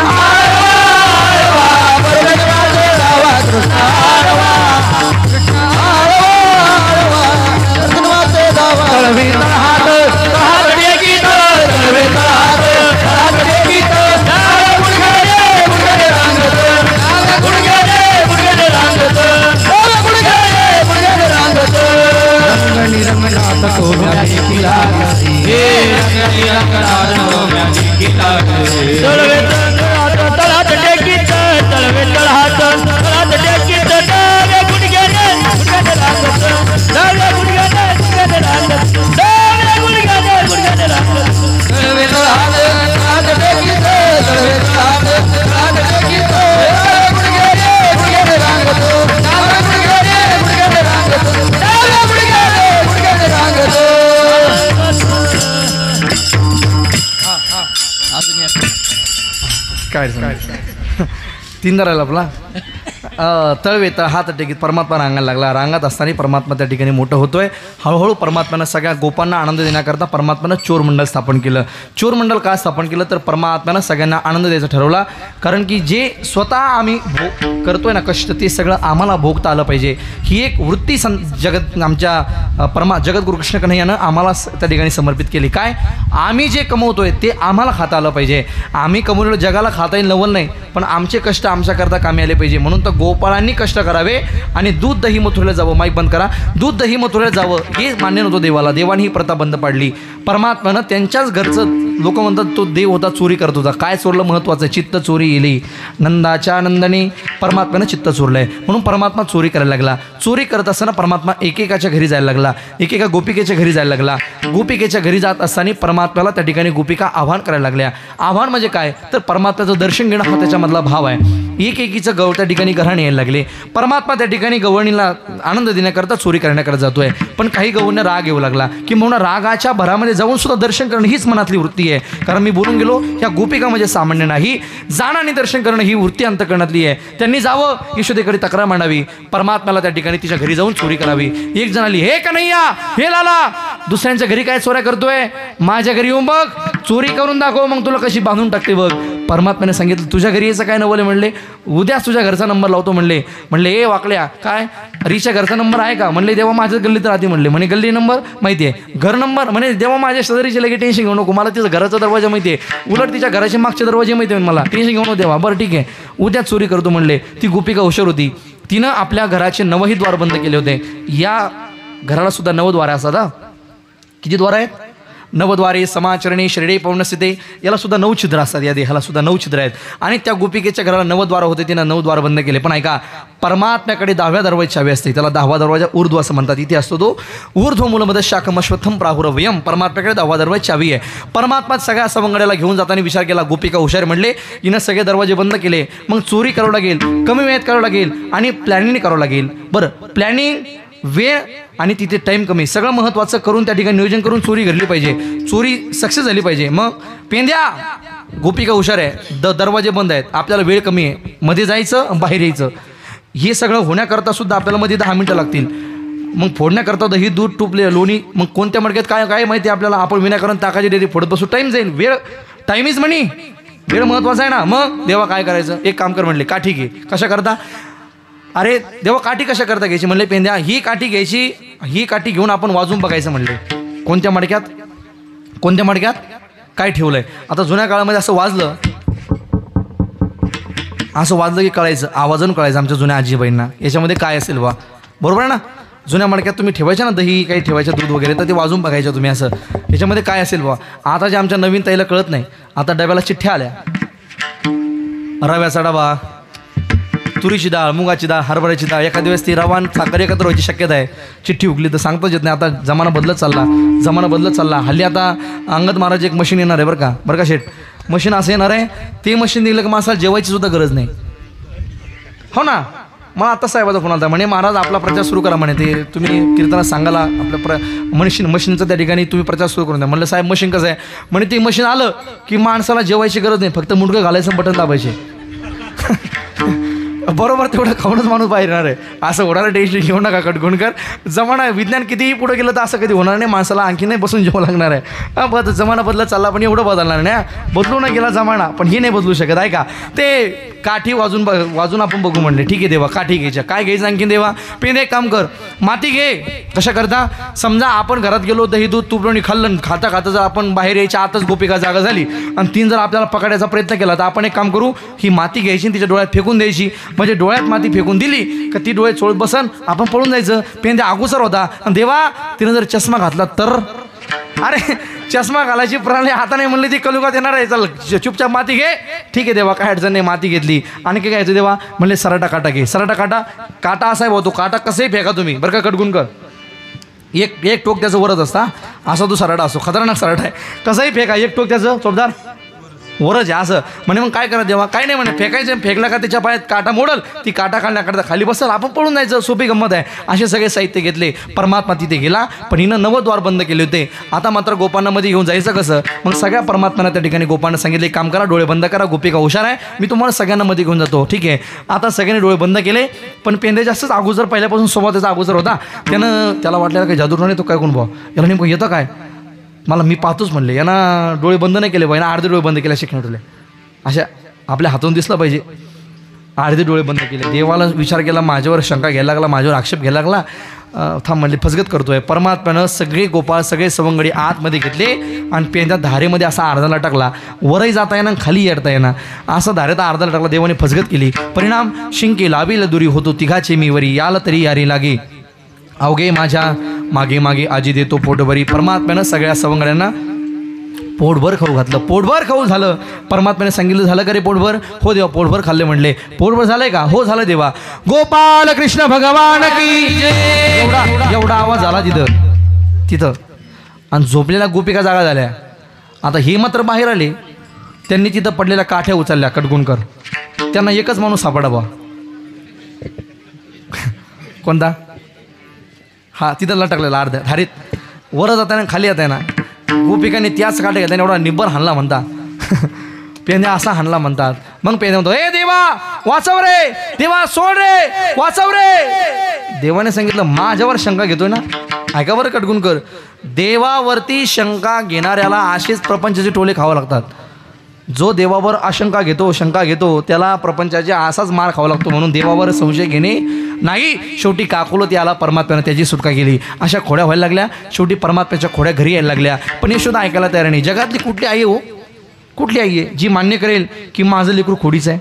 S1: काय तीनदा राहिला आपला. तळवेत हात टेकीत परमात्मा रांगायला लागला. रांगात असताना परमात्मा त्या ठिकाणी मोठं होतोय. हळूहळू परमात्म्यानं सगळ्या गोपांना आनंद देण्याकरता परमात्म्यानं चोर मंडळ स्थापन केलं. चोर मंडळ का स्थापन केलं तर परमात्म्यानं सगळ्यांना आनंद द्यायचा ठरवला. कारण की जे स्वतः आम्ही करतोय ना कष्ट ते सगळं आम्हाला भोगता आलं पाहिजे. ही एक वृत्ती आमच्या जगद्गुरु कृष्ण कन्हैयानं आम्हाला त्या ठिकाणी समर्पित केली. काय? आम्ही जे कमवतोय ते आम्हाला खाता आलं पाहिजे. आम्ही कमवलेलं जगाला खाता येईल नवल नाही, पण आमचे कष्ट आमच्याकरता कामी आले पाहिजे. म्हणून तर गोपाळांनी कष्ट करावे आणि दूध दही मथुरेला जावं. माईक बंद करा. दूध दही मथुरेला जावं हे मान्य नव्हतं देवाला. देवाने ही प्रथा बंद पाडली. परमात्म्यानं त्यांच्याच घरचं लोक म्हणतात तो देव होता चोरी करत होता. काय चोरलं? महत्त्वाचं चित्त चोरी येली. नंदाच्या नंदनी परमात्म्यानं चित्त चोरलंय म्हणून परमात्मा चोरी करायला लागला. चोरी करत असताना परमात्मा एकेकाच्या घरी जायला लागला. एकेका गोपिकेच्या घरी जायला लागला. गोपिकेच्या घरी जात असताना परमात्म्याला त्या ठिकाणी गोपिका आव्हान करायला लागल्या. आव्हान म्हणजे काय तर परमात्म्याचं दर्शन घेणं हा त्याच्यामधला भाव आहे. एकेकीचं गवळ त्या ठिकाणी घराणे यायला लागले. परमात्मा त्या ठिकाणी गवळणीला आनंद देण्याकरता चोरी करण्याकरता जातोय. पण काही गवळींना राग येऊ लागला की म्हणून रागाच्या भरामध्ये जाऊन सुद्धा दर्शन करणं हीच मनातली वृत्ती आहे. कारण मी बोलून गेलो ह्या गोपिका म्हणजे सामान्य नाही. जाणं आणि दर्शन करणं ही वृत्ती अंतःकरणातली आहे. त्यांनी जावं यशोदेकडे तक्रार मांडावी. परमात्म्याला त्या ठिकाणी तिच्या घरी जाऊन चोरी करावी. एक जण आली, हे कन्हैया, हे लाला, दुसऱ्यांच्या घरी काय चोऱ्या करतोय? माझ्या घरी येऊन बघ, चोरी करून दाखव, मग तुला कशी बांधून टाकते बघ. परमात्म्याने सांगितलं तुझ्या घरी यायचं काय नवले? म्हणले उद्याच तुझ्या घरचा नंबर लावतो. म्हणले ए वाकल्या, काय रीच्या घरचा नंबर आहे का? म्हणले देवा माझ्या गल्लीत राहते. म्हणे गल्ली नंबर माहिती आहे, घर नंबर म्हणे देवा माझ्या शेजारीचे लगे टेन्शन घेऊ नको, मला तिचा घराचा दरवाजा माहिती आहे, उलट तिच्या घराचे मागचे दरवाजे माहिती आहे, मला टेन्शन घेऊ नको देवा. बरं ठीक आहे, उद्या चोरी करतो म्हणले. ती गोपिका हुशार होती. तिनं आपल्या घराचे 9ही द्वार बंद केले होते. या घराला सुद्धा 9 द्वार असतात. किती द्वार आहेत? 9 द्वारे. समाचरणे श्रेडे पौर्णस्थिते याला सुद्धा 9 छिद्र असतात. या देहाला सुद्धा 9 छिद्र आहेत. आणि त्या गोपिकेच्या घराला 9 द्वार होते. तिनं 9 द्वार बंद केले. पण ऐका, परमात्म्याकडे 10व्या दरवाजाची चावी असते. त्याला 10वा दरवाजा ऊर्ध्व असं म्हणतात. इथे असतो तो ऊर्ध्व मूलमध्ये शाखमश्वत्थम प्राहुरव्यम. परमात्म्याकडे 10वा दरवाजाची चावी आहे. परमात्मा सगळ्या सवंगड्याला घेऊन जाताना विचार केला, गोपिका हुशार म्हणले, हिनं सगळे दरवाजे बंद केले, मग चोरी करावं लागेल, कमी वेळात करावं लागेल आणि प्लॅनिंग करावं लागेल. बरं, प्लॅनिंग, वेळ आणि तिथे टाईम कमी, सगळं महत्त्वाचं करून त्या ठिकाणी नियोजन करून चोरी घडली पाहिजे. चोरी सक्सेस झाली पाहिजे. मग पेंद्या, गोपिका हुशार आहे, दरवाजे बंद आहेत, आपल्याला वेळ कमी आहे, मध्ये जायचं बाहेर यायचं, हे सगळं होण्याकरता सुद्धा आपल्याला मध्ये 10 मिनटं लागतील. मग फोडण्याकरता दही, दूध, टुपले, लोणी, मग कोणत्या मडक्यात काय काय माहिती आपल्याला, आपण विनाकारण ताकाची डेअरी फोडत बसू, टाईम जाईल. वेळ, टाईम इज मनी, वेळ महत्त्वाचा आहे ना. मग देवा काय करायचं? एक काम कर म्हणले. काठी घे. कशा करता? अरे देवा काठी कशा करता घ्यायची? म्हणले पेंद्या, ही काठी घ्यायची, ही काठी घेऊन आपण वाजून बघायचं म्हणले. कोणत्या मडक्यात? कोणत्या मडक्यात? काय ठेवलंय. आता जुन्या काळामध्ये असं वाजलं की कळायचं, आवाजानं कळायचं आमच्या जुन्या आजीबाईंना याच्यामध्ये काय असेल बा. बरोबर आहे ना. जुन्या मडक्यात तुम्ही ठेवायच्या ना दही काही ठेवायचं दूध वगैरे, तर ते वाजून बघायचं तुम्ही असं याच्यामध्ये काय असेल बा. आता जे आमच्या नवीन ताईला कळत नाही, आता डब्याला चिठ्ठ्या आल्या. रव्याचा डबा, तुरीची डाळ, मुगाची डाळ, हरभऱ्याची डाळ. एखाद्या वेळेस ती रवा आणि साखर एकत्र व्हायची शक्यता आहे. चिठ्ठी उगली तर सांगताच येत नाही. आता जमाना बदलत चालला. हल्ली आता अंगद महाराज एक मशीन येणार आहे बरं का शेठ. मशीन असं येणार आहे, ते मशीन दिलं की माणसाला जेवायची सुद्धा गरज नाही. हो ना. मला आता साहेबाचा फोन आला म्हणे महाराज आपला प्रचार सुरू करा म्हणे, ते तुम्ही कीर्तनात सांगायला आपल्या मशीनचं त्या ठिकाणी तुम्ही प्रचार सुरू करून द्या. म्हणलं साहेब मशीन कसं आहे म्हणे, ते मशीन आलं की माणसाला जेवायची गरज नाही, फक्त मुंडकं घालायचं बटन दाबायचे. बरोबर तेवढं खाऊनच माणूस बाहेर येणार आहे. असं होणारं टेन्शन घेऊ नका कटगुणकर. जमाना विज्ञान कितीही पुढे गेलं तर असं कधी होणार नाही. माणसाला आणखी नाही बसून जेवावं लागणार आहे. जमाना बदलत चालला पण एवढं बदलणार नाही. बदलू न गेला जमाना पण हे नाही बदलू शकत आहे का. ते काठी वाजून आपण बघू म्हणले. ठीक आहे देवा काठी घ्यायच्या, काय घ्यायचं आणखीन देवा. पेन एक काम कर, माती घे. कशा करता, समजा आपण घरात गेलो दही दूध तूप लोणी खाल्लं, खाता जर आपण बाहेर यायच्या आतच गोपिका जागा झाली आणि तीन जर आपल्याला पकडायचा प्रयत्न केला तर आपण एक काम करू, ही माती घ्यायची तिच्या डोळ्यात फेकून द्यायची. म्हणजे डोळ्यात माती फेकून दिली का ती डोळे चोळत बसन, आपण पळून जायचं. पेन त्या अगोदर होता आणि देवा तिनं जर चष्मा घातला तर, अरे चष्मा घालायची प्रणाली आता नाही म्हणली ती कलुगात येणार आहे. चल चुपचाप माती घे. ठीक आहे देवा काय अडचण नाही. माती घेतली. आणि काय घ्यायचं देवा म्हणले सराटा काटा घे. सराटा काटा असा आहे भाऊ, तो काटा कसंही फेका तुम्ही बरं का कटगुणकर. एक टोक त्याचं वरच असता, असा तो सराटा असतो, खतरनाक सराटा आहे. कसंही फेका, एक टोक त्याचं चोपदार वरच आहे असं म्हणे. मग काय करा देवा, काय नाही म्हणे, फेकायचं. फेकला का त्याच्या पायात काटा मोडल, ती काटा काढण्याकरता खाली बसल, आपण पळून जायचं. सोपी गंमत आहे. असे सगळे साहित्य घेतले. परमात्मा तिथे गेला पण हिनं 9 द्वार बंद केले होते. आता मात्र गोपांनामध्ये घेऊन जायचं कसं. मग सगळ्या परमात्म्यांना त्या ठिकाणी गोपांना सांगितले काम करा, डोळे बंद करा, गोपिका हुशार आहे, मी तुम्हाला सगळ्यांना मध्ये घेऊन जातो. ठीक आहे. आता सगळ्यांनी डोळे बंद केले पण पेंदे जास्तच अगोदर पहिल्यापासून स्वभाव त्याचा अगोदर होता. त्याला वाटलेलं काही जादू नाही तो काय कोण भाऊ याला नेमकं येतं काय, मला मी पाहतोच म्हणले. यांना डोळे बंद नाही केले पाहिजे, अर्धे डोळे बंद केले शिकणे ठेवले. अशा आपल्या हातून दिसलं पाहिजे. अर्धे डोळे बंद केले. देवाला विचार केला, माझ्यावर शंका घ्यायला लागला, माझ्यावर आक्षेप घ्यायला लागला. थांब म्हणले फसगत करतोय. परमात्म्यानं सगळे गोपाळ सगळे सवंगडी आतमध्ये घेतले आणि पेंद्या धारेमध्ये असा अर्धाला टाकला. वरही जाता येणार खाली येता येणार असा धारेत अर्धाला टाकला. देवाने फसगत केली. परिणाम शिंके लावील दुरी होतो तिघाचे मी वरी, याला तरी यारी लागे अवघे माझ्या मागे मागे आजी देतो पोटभरी. परमात्म्यानं सगळ्या सवंगड्यांना पोटभर खाऊ घातलं. पोटभर खाऊ झालं. परमात्म्याने सांगितलं झालं का रे पोटभर. हो देवा पोटभर खाल्ले म्हणले. पोटभर झालंय का. हो झालं देवा. गोपाल कृष्ण भगवान की एवढा आवाज आला तिथं आणि झोपलेल्या गोपिका जागा झाल्या. आता हे मात्र बाहेर आले. त्यांनी तिथं पडलेल्या काठ्या उचलल्या कटगुणकर. त्यांना एकच माणूस सापडा बा. कोणता. हा तिथं लटकलेला अर्ध्या धारीत. वर जाताना खाली येताना गोपिकाने त्याच काठ्या घेताना एवढा निब्बर हाणला म्हणता. पेंद्या असा हाणला म्हणतात. मग पेंद्या म्हणतो ए देवा वाचव रे, देवा सोड रे, वाचव रे. देवाने सांगितलं माझ्यावर शंका घेतोय ना. ऐका बरं कटगुणकर, देवावरती शंका घेणाऱ्याला असेच प्रपंचाचे टोले खावं लागतात. जो देवावर शंका घेतो त्याला प्रपंचाच्या असाच मार खावा लागतो. म्हणून देवावर संशय घेणे नाही. शेवटी काकुलत याला परमात्म्यानं त्याची सुटका केली. अशा खोड्या व्हायला लागल्या. शेवटी परमात्म्याच्या खोड्या घरी यायला लागल्या. पण हे सुद्धा ऐकायला तयार नाही. जगातली कुठली आई हो, कुठली आई आहे जी मान्य करेल की माझं लेकरू खोडीच आहे.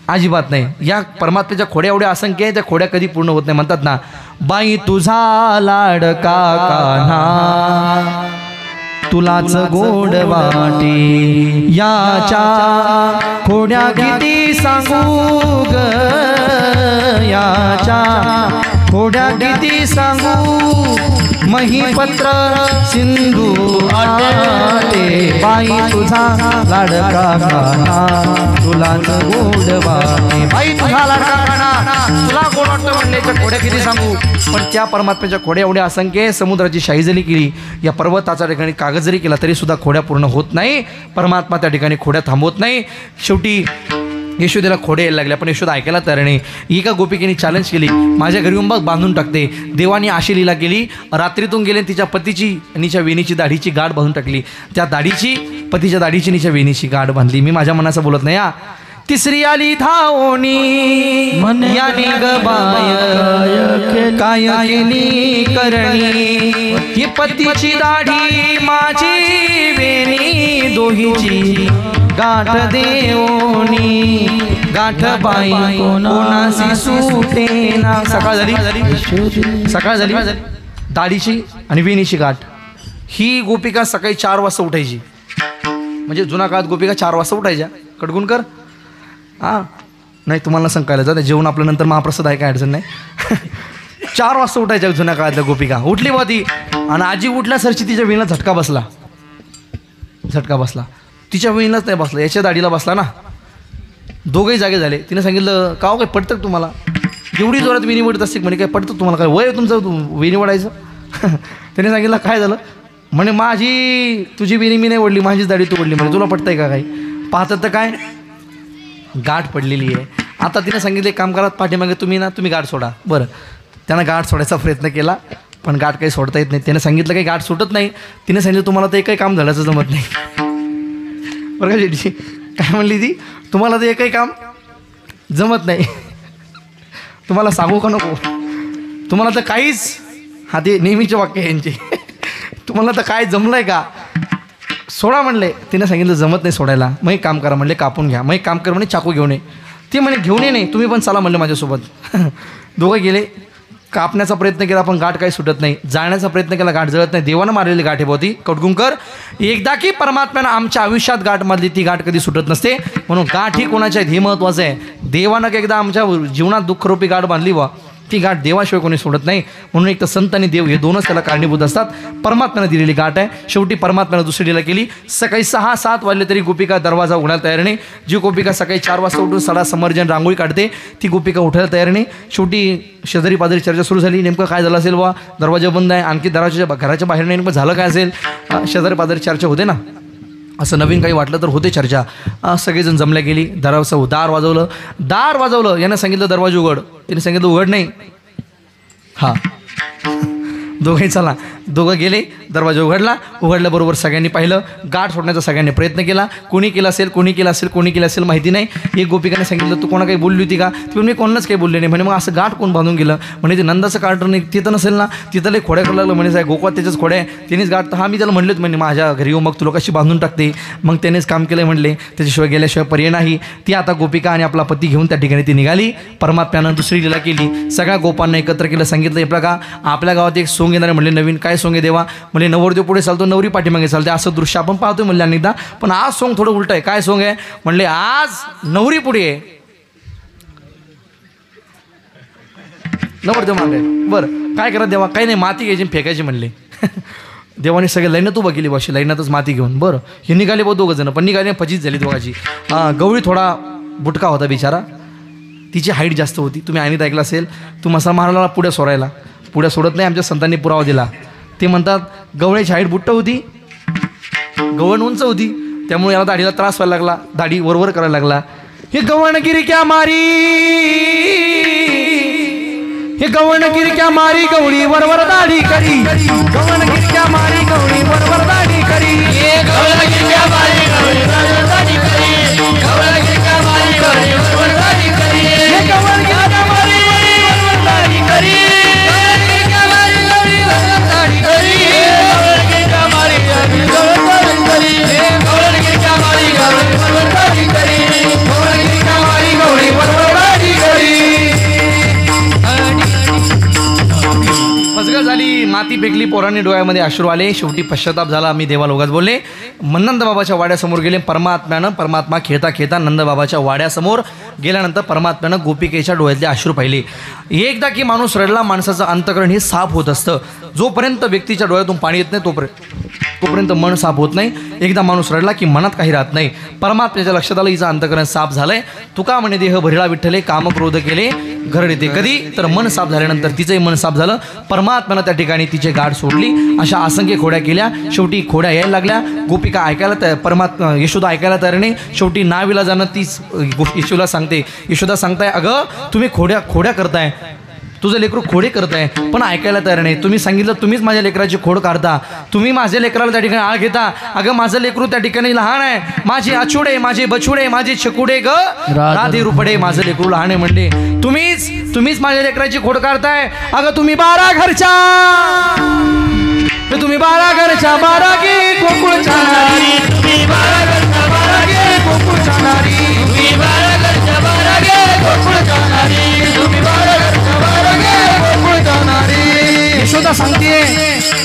S1: अजिबात नाही. या परमात्म्याच्या खोड्या एवढ्या असंख्य आहे, त्या खोड्या कधी पूर्ण होत नाही. म्हणतात ना बाई तुझा लाडका कान्हा तुलाच गोड वाटे, याच्या खोड्या किती सांगू ग, याच्या खोड्या किती सांगू, महीपत्र सिंधू आटे, बाई तुझा लाडका कान्हा तुलाच गोड वाटे. बाई तुझा लाडका कान्हा तुला गोड वाटतं म्हणण्याच्या खोड्या किती सांगू. पण त्या परमात्म्याच्या खोड्या एवढ्या असंख्य. समुद्राची शाही जरी केली, या पर्वताच्या ठिकाणी कागद जरी केला तरी सुद्धा खोड्या पूर्ण होत नाही. परमात्मा त्या ठिकाणी खोड्या थांबवत नाही. शेवटी यशोदेला खोडे यायला लागल्या. पण यशोदा ऐकायला तयार नाही. एका गोपिकेने चॅलेंज केली, माझ्या घरी येऊन बघ बांधून टाकते. देवाने अशी लीला केली, रात्रीतून गेले तिच्या पतीची नीच्या वेणीची दाढीची गाठ बांधून टाकली. त्या दाढीची पतीच्या दाढीची नीच्या वेणीची गाठ बांधली. मी माझ्या मनाचं बोलत नाही हा. तिसरी आली धावणी यानी गबाय काय केली करणी ही पतीची दाढी माझी वेणी दोहीची गाठ देवणी गाठ बाई कोणासी सुटेना. सकाळ झाली दाढीची आणि वेणीची गाठ. ही गोपिका सकाळी 4 वाजता उठायची. म्हणजे जुना काळात गोपिका 4 वाजता उठायच्या. कडकुणकर हां नाही तुम्हाला सांगायला जातं जेवण आपल्या नंतर महाप्रसाद आहे काय अडचण नाही. 4 वाजता उठायच्या जुन्या काळातल्या गोपिका. उठली बा ती आणि आजी उठल्या सरची तिच्या वेणीला झटका बसला. तिच्या वेणीलाच नाही बसला, याच्या दाढीला बसला ना. दोघंही जागे झाले. तिने सांगितलं का हो काय पडतं का तुम्हाला? एवढी जोरात वेणी वडत असते म्हणे काय पडतं तुम्हाला? काय वय तुमचं वेणी वडायचं? त्याने सांगितलं काय झालं? म्हणे माझी तुझी वेणी मी नाही ओढली, माझीच दाढी तू ओढली. म्हणे तुला पटतंय का काही? पाहतात तर काय गाठ पडलेली आहे. आता तिने सांगितलं काम करा पाठीमागे तुम्ही गाठ सोडा. बरं त्यानं गाठ सोडायचा प्रयत्न केला पण गाठ काही सोडता येत नाही. त्याने सांगितलं काही गाठ सुटत नाही. तिने सांगितलं तुम्हाला तर एकही काम झाल्याचं जमत नाही. बरं का शेटजी काय म्हणली ती? तुम्हाला तर एकही काम जमत नाही. तुम्हाला सांगू का नको? तुम्हाला तर काहीच, हा ते नेहमीचे वाक्य यांचे, तुम्हाला तर काय जमलंय का? सोडा म्हणले. तिने सांगितलं जमत नाही सोडायला. मग एक काम करा म्हणले कापून घ्या. मग एक काम कर म्हणे चाकू घेऊन ये. ती म्हणे घेऊन ये नाही तुम्ही पण चला म्हणले माझ्यासोबत. दोघं गेले. कापण्याचा प्रयत्न केला पण गाठ काही सुटत नाही. जाळण्याचा प्रयत्न केला गाठ जळत नाही. देवानं मारलेली गाठ आहे भोवती. कडकुंकर एकदा की परमात्म्यानं आमच्या आयुष्यात गाठ मारली ती गाठ कधी सुटत नसते. म्हणून गाठ ही कोणाच्या आहेत हे महत्त्वाचं आहे. देवानं एकदा आमच्या जीवनात दुःखरूपी गाठ बांधली वा ती गाठ देवाशिवाय कोणी सोडत नाही. म्हणून एक तर संत आणि देव हे दोनच त्याला कारणीभूत असतात. परमात्म्यानं दिलेली गाठ आहे. शेवटी परमात्म्यानं दुसरीला केली. सकाळी 6-7 वाजले तरी गोपिका दरवाजा उघडायला तयार नाही. जी गोपिका सकाळी 4 वाजता उठून सडा समर्जन रांगोळी काढते ती गोपिका उठायला तयार नाही. शेवटी शेजारी पाजारी चर्चा सुरू झाली. नेमकं काय झालं असेल बा? दरवाजा बंद आहे. आणखी घराच्या बाहेर नेमकं झालं काय असेल? शेजारी पाजारी चर्चा होते ना. असं नवीन काही वाटलं तर होते चर्चा. सगळेजण जमल्या गेली. दार वाजवलं. यानं सांगितलं दरवाजा उघड. तिने सांगितलं उघड नाही. हां दोघंही चला. दोघं गेले. दरवाजा उघडल्याबरोबर सगळ्यांनी पाहिलं. गाठ सोडण्याचा सगळ्यांनी प्रयत्न केला. कोणी केलं असेल माहिती नाही. एक गोपिकाने सांगितलं तू कोणा काही बोलली होती का? ती मी कोणालाच काही बोलले नाही. म्हणे मग असं गाठ कोण बांधून गेलं? म्हणे ते नंदाचं कार्टन नाही तिथं नसेल ना. तिथं लई खोड्या करायला लागलं. म्हणे साहेब गोकात त्याच्याच खोड्या आहे. त्यानेच गाठ. हां मी त्याला म्हणलेच म्हणे माझ्या घरी येऊ मग तुला कशी बांधून टाकते. मग त्यानेच काम केलं म्हणले. त्याच्याशिवाय गेल्याशिवाय पर्याय नाही. ती आता गोपिका आणि आपला पती घेऊन त्या ठिकाणी ती निघाली. परमात्म्यानं दुसरी लीला केली. सगळ्या गोपांना एकत्र केलं. सांगितलं आपल्या का आपल्या गावात एक सोंग येणारे म्हणले नवीन. काय सोंग आहे देवा? म्हणजे नवरदेव पुढे चालतो नवरी पाठीमागे चालते. असं दृश्य आपण पाहतोय म्हणले अनेकदा. पण आज सोंग थोडं उलट आहे. काय सोंग आहे म्हणले? आज नवरी पुढे आहे नवरदेव मागे. बरं काय करत देवा? काही नाही माती घ्यायची फेकायची म्हणले. देवाने सगळे लाईनात उभा केली बाशी. लाईनातच माती घेऊन. बरं हे निघाले बघ दोघं जण. पण निघाले फजीत झाली दोघाची. गवळी थोडा बुटका होता बिचारा. तिची हाईट जास्त होती. तुम्ही आणीत ऐकलं असेल. तू मसा मारला पुढे सोडायला. पुढे सोडत नाही. आमच्या संतांनी पुरावा दिला. ते म्हणतात गवळ्याची हाईट बुट्ट होती. गवण उंच होती. त्यामुळे याला दाढीला त्रास व्हायला लागला. दाढी वरवर करायला लागला. हे गवणगिरी क्या मारी. हे गवणगिरी क्या मारी गवळी वरवर दाढी करी. गवणगिरी क्या मारी गवळी वरवर दाढी करी.
S3: ये गवळगिरी क्या मारी गवळी वरवर दाढी करी. गवळगिरी क्या मारी गवळी वरवर दाढी करी.
S1: हे गवणगिरी क्या मारी वरवर दाढी करी. फसगत झाली. माती फेकली. पोरांनी डोळ्यामध्ये अश्रू आले. शेवटी पश्चाताप झाला. मी देवाला उगाच बोलले. नंदबाबाच्या वाड्यासमोर गेले. परमात्मा खेळता खेळता नंदबाबाच्या वाड्यासमोर गेल्यानंतर परमात्म्यानं गोपिकेच्या डोळ्यातले अश्रू पाहिले. एकदा की माणूस रडला माणसाचं अंतकरण हे साफ होत असतं. जोपर्यंत व्यक्तीच्या डोळ्यातून पाणी येत नाही तोपर्यंत मन साफ होत नाही. एकदा माणूस रडला की मनात काही राहत नाही. परमात्म्याच्या लक्षात आलं हिचं अंतकरण साफ झालंय. तुका म्हणे देह भरिळा विठ्ठले काम क्रोध केले घर येते कधी. तर मन साफ झाल्यानंतर तिचंही मन साफ झालं. परमात्म्यानं त्या ठिकाणी तिचे गाठ सोडली. अशा असंख्य खोड्या केल्या. शेवटी खोड्या यायला लागल्या. गोपिका ऐकायला यशोदा ऐकायला तयार नाही. शेवटी नाविलाजानं तीच यशोदा सांगते. यशोदा सांगताय अगं तुम्ही खोड्या करताय. तुझं लेकरू खोडे करत आहे पण ऐकायला तयार नाही. तुम्ही सांगितलं तुम्हीच माझ्या लेकराची खोड काढता, तुम्ही माझ्या लेकराला त्या ठिकाणी आळ घेता. अगं माझं लेकरू त्या ठिकाणी लहान आहे, माझे आचुडे माझे बछुडे माझे छकुडे ग राधे रुपडे, माझं लेकरू लहान आहे म्हणले. तुम्हीच माझ्या लेकराची खोड काढताय. अगं तुम्ही 12 घरच्या, तुम्ही 12 घरच्या 12 गे गोकुळ चालणारी,
S3: तुम्ही 12 घरच्या 12 गे
S1: गोकुळ चालणारी,
S3: तुम्ही 12 घरच्या 12 गे गोकुळ जाणारी, तुम्ही 12 घरच्या 12 गे गोकुळ जाणारी.
S1: यशोदा सांगते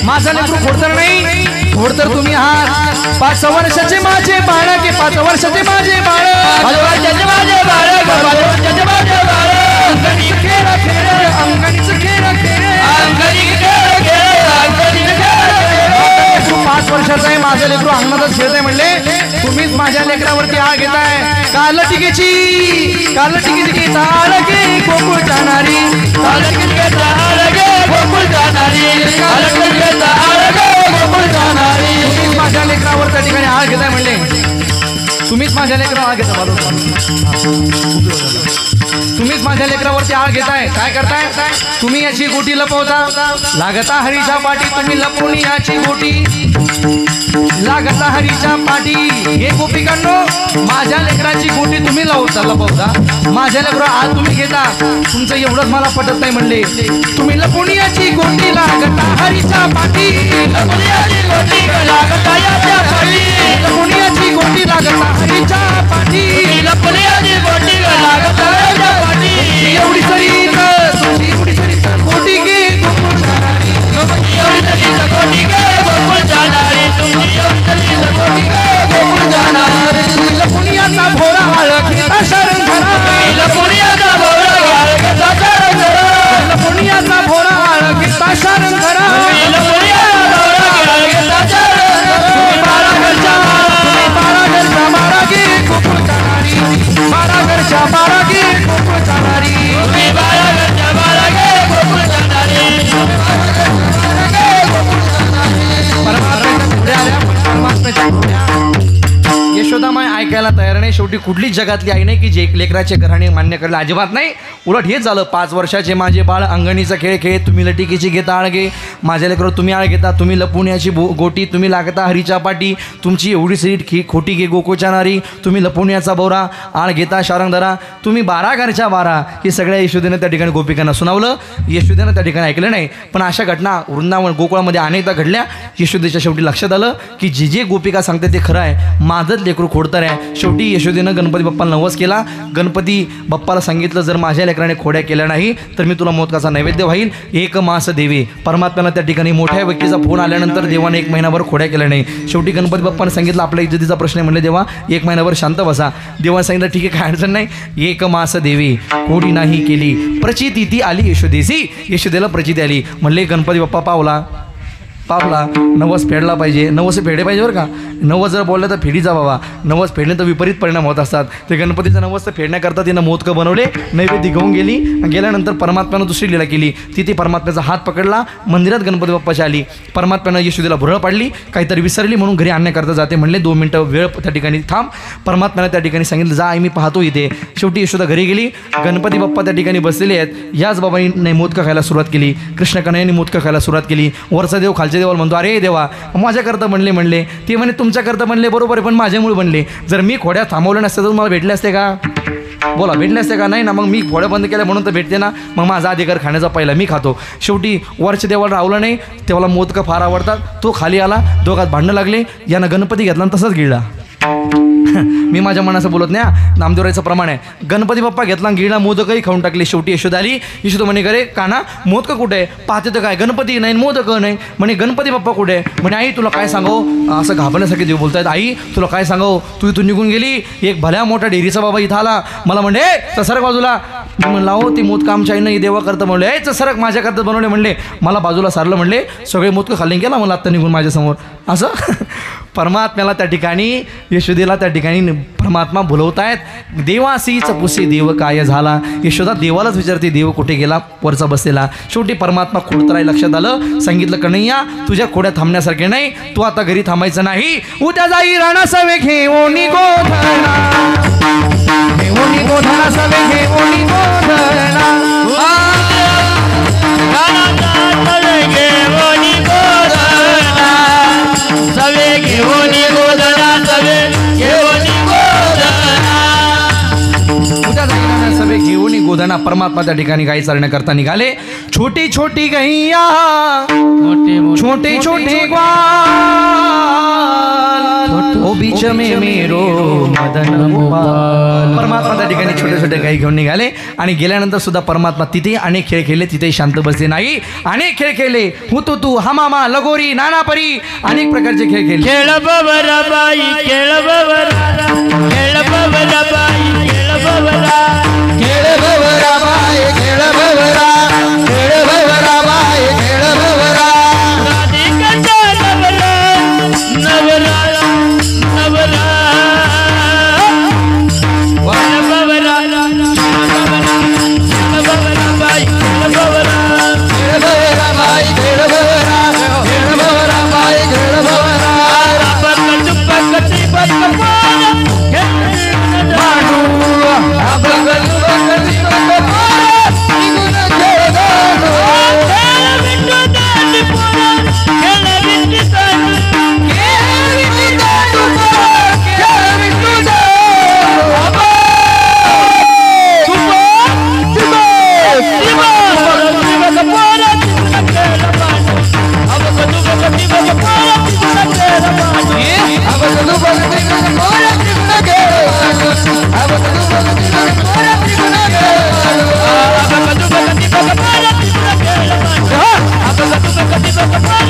S1: माझा लेकरू खोडतर नाही, खोडतर तुम्ही आहात. 5 वर्षाचे माझे बाळ गे 5 वर्षाचे माझे बाळ,
S3: 5 वर्षाचे माझे बाळ, 5 वर्षाचे माझे बाळ.
S1: अंगणीचं खेळ खेळ, अंगणीचं खेळ खेळ,
S3: अंगणी खेळ खेळ, अंगणी खेळ खेळ.
S1: 5 वर्षाचं आहे माझं लेकरू अंगणातच खेळत आहे म्हणले. तुम्हीच माझ्या लेकरावरती आळ घेताय. काल टिकेची ताळ गे गोकुळ जाणारी,
S3: काल टिकेची ताळ गे गोकुळ जाणारी, काल टिकेची ताळ गे गोकुळ जाणारी.
S1: तुम्हीच माझ्या लेकरावर त्या ठिकाणी आळ घेताय म्हणले. तुम्हीच माझ्या लेकरावर आळ घेता तुम्हीच माझ्या लेकरावरती आळ घेताय. काय करताय तुम्ही? याची गोटी लपवता. लागता हरीच्या पाठी तुम्ही लपवून याची गोटी, लागता हरीच्या पाठी. हे गोपिकांनो माझ्या लेकराची गोटी तुम्ही लपवता, माझ्या लेकरा आळ तुम्ही घेता. तुमचं एवढंच मला पटत नाही म्हणले. तुम्ही लपवून याची गोटी लागता हरीच्या पाठी,
S3: लपवून याची गोटी लागता याच्या पाठी,
S1: लपवून याची गोटी लागता हरीच्या पाठी,
S3: लपवून याची गोटी लागता याच्या पाठी.
S1: एवढी सरीत गोटी गे गोकुळ जाणारी,
S3: एवढी सरीत गोटी गे गोकुळ जाणारी, तुमची एवढी सरीत गोटी गे गोकुळ जाणारी.
S1: लपवून याचा भोरा आळ घेता शरण धरा,
S3: लपवून याचा भोवरा आळ घेता शरण धरा,
S1: लपवून याचा भोरा आळ घेता शरण धरा,
S3: लपवून याचा भोवरा आळ घेता शरण धरा. 12 घरच्या
S1: 12 गे गोकुळ जाणारी, 12 घरच्या 12 गे गोकुळ जाणारी,
S3: तुम्ही 12 घरच्या 12 गे गोकुळ जाणारी,
S1: परमात्म्याच्या पुढे आल्या. परमात्म्याच्या पुढे यशोदा माय ऐकायला तयार नाही. शेवटी कुठलीच जगातली आई नाही की जे लेकराचे घराणे मान्य करायला अजिबात नाही. उलट हेच झालं. 5 वर्षाचे माझे बाळ अंगणीचा खेळ खेळ, तुम्ही लटिकेची घेता आळ घे. माझ्या लेकरं तुम्ही आळ घेता, तुम्ही लपवून याची गोटी, तुम्ही लागता हरीच्या पाठी, तुमची एवढी सीट खोटी घे गोकुळच्या नारी, तुम्ही लपवून याचा बोरा आळ घेता शारंग धरा. तुम्ही 12 घरच्या 12 हे सगळ्या यशोदेनं त्या ठिकाणी गोपिकांना सुनावलं. यशोदेनं त्या ठिकाणी ऐकलं नाही. पण अशा घटना वृंदावन गोकुळामध्ये अनेकदा घडल्या. यशोदेच्या शेवटी लक्षात आलं की जे गोपिका सांगते ते खरं आहे, माझंच लेकरू खोडतर आहे. शेवटी यशोदेनं गणपती बाप्पाला नवस केला. गणपती बाप्पाला सांगितलं जर माझ्या लेकराने खोड्या केल्या नाही तर मी तुला मोदकाचा नैवेद्य व्हाईल. 1 मास देवे. परमात्म्याला त्या ठिकाणी मोठ्या व्यक्तीचा फोन आल्यानंतर देवाने 1 महिनाभर खोड्या केल्या नाही. शेवटी गणपती बाप्पाने सांगितलं आपल्या इज्जतीचा प्रश्न आहे म्हणले देवा 1 महिनाभर शांत बसा. देवाने सांगितलं ठीक आहे काय अडचण नाही. 1 मास देवे खोडी नाही केली. प्रचिती ती आली यशोदेसी. यशोदेला प्रचिती आली. म्हणले गणपती बाप्पा पावला नवस फेडला पाहिजे. नवस फेडे पाहिजे बरं का. नवस जर बोललं तर फेडीचा बाबा. नवस फेडणे तर विपरीत परिणाम होत असतात. ते गणपतीचा नवस तर फेडण्याकरता तिनं मोदकं बनवले, नैवेद्य घेऊन गेली. गेल्यानंतर परमात्म्यानं दुसरी लीला केली. तिथे परमात्म्याचा हात पकडला, मंदिरात गणपती बाप्पाची आली. परमात्म्यानं यशोदेला भुरळ पाडली, काहीतरी विसरली म्हणून घरी आणण्याकरता जाते. म्हणले 2 मिनटं वेळ त्या ठिकाणी थांब. परमात्म्यानं त्या ठिकाणी सांगितलं जा आई मी पाहतो इथे. शेवटी यशोदा घरी गेली. गणपती बाप्पा त्या ठिकाणी बसलेले आहेत. याच बाबांनी मोदकं खायला सुरुवात केली. कृष्ण कन्हैयाने मोदकं खायला सुरुवात केली. वरचा देव खालच्या देवाला म्हणतो अरे देवा माझ्याकरता म्हणले. ते म्हणे तुमच्याकरता म्हणले बरोबर आहे पण माझ्यामुळे बनले. जर मी खोड्या थांबवल्या नसत्या तर मला भेटले असते का? बोला भेटले असते का? नाही ना. मग मी खोड्या बंद केल्या म्हणून तर भेटते ना. मग माझा अधिकार खाण्याचा पहिला मी खातो. शेवटी वरच्या देवाला रावलं नाही. तेव्हाला मोदकं फार आवडतात. तो खाली आला. दोघात भांडणं लागले. यानं गणपती घेतला आणि तसंच गिळला. मी माझ्या मनाचं बोलत नाही. नामदेवरायचं प्रमाण आहे. गणपती बाप्पा घेतला गिळला, मोदकही खाऊन टाकले. शेवटी यशोदा आली. यशोदा म्हणे करे काना मोदकं कुठे आहे? पाहते तर काय गणपती नाही मोदकं नाही. म्हणे गणपती बाप्पा कुठे आहे? म्हणे आई तुला काय सांगावं. असं घाबरण्यासारखे देव बोलतायत. आई तुला काय सांगावं, तू इथून निघून गेली. एक भल्या मोठा डेअरीचा बाबा इथं आला. मला म्हणले सरक बाजूला. मी म्हणलं हो ती मोदकं आमच्या आईनं देवा करतं. म्हणले सरक माझ्याकरता बनवले. म्हणले मला बाजूला सारलं. म्हणले सगळे मोदकं खाल्ले गेला मला आत्ता निघून माझ्यासमोर. असं परमात्म्याला त्या ठिकाणी यशोदेला त्या ठिकाणी परमात्मा बोलवतायत. देवासीच पुसे देव काय झाला. यशोदा देवालाच विचारते देव कुठे गेला वरचा बसलेला. शेवटी परमात्मा खोडतराय लक्षात आलं. सांगितलं कन्हैया तुझ्या खोड्या थांबण्यासारखे नाही. तू आता घरी थांबायचं नाही. उद्या जाई राणा सवे घेऊन गोधना, घेऊन गोधना सवे घेऊन गोधना. परमात्मा त्या ठिकाणी गाई चालण्याकरता निघाले. छोटी छोटी गैया छोटे छोटे ग्वाल ओ बीच में मेरो मदन गोपाल. परमात्मा त्या ठिकाणी छोटे छोटे गाई घेऊन निघाले आणि गेल्यानंतर सुद्धा परमात्मा तिथे अनेक खेळ खेळले, तिथे शांत बसले नाही. अनेक खेळ खेळले, हुतुतू हमामा लगोरी नानापरी अनेक प्रकारचे खेळ खेळले.
S3: खेळ बबरा बाई खेळ बबरा खेळ बबरा बाई खेळ बबरा खेळ बबरा बाई खेळ बबरा खेळ बबरा बाई खेळ बबरा राधिका नवरा नवरा नवरा वन बबरा बबरा बाई खेळ बबरा खेळ बबरा बाई खेळ बबरा खेळ बबरा बाई खेळ बबरा पकती पकपारा माडू अबगल पकती पकपारा निगुन खेळदानो खेळ बिट्टू दांडी पोरा खेळ बिट्टू दांडी खेळ बिट्टू दांडू खेळ बिट्टू दांडू अबा सुबा सुबा सुबा सुबा पोरा खेळ बांडू अबगल पकती पकपारा खेळ बांडू अबगल पकती पकपारा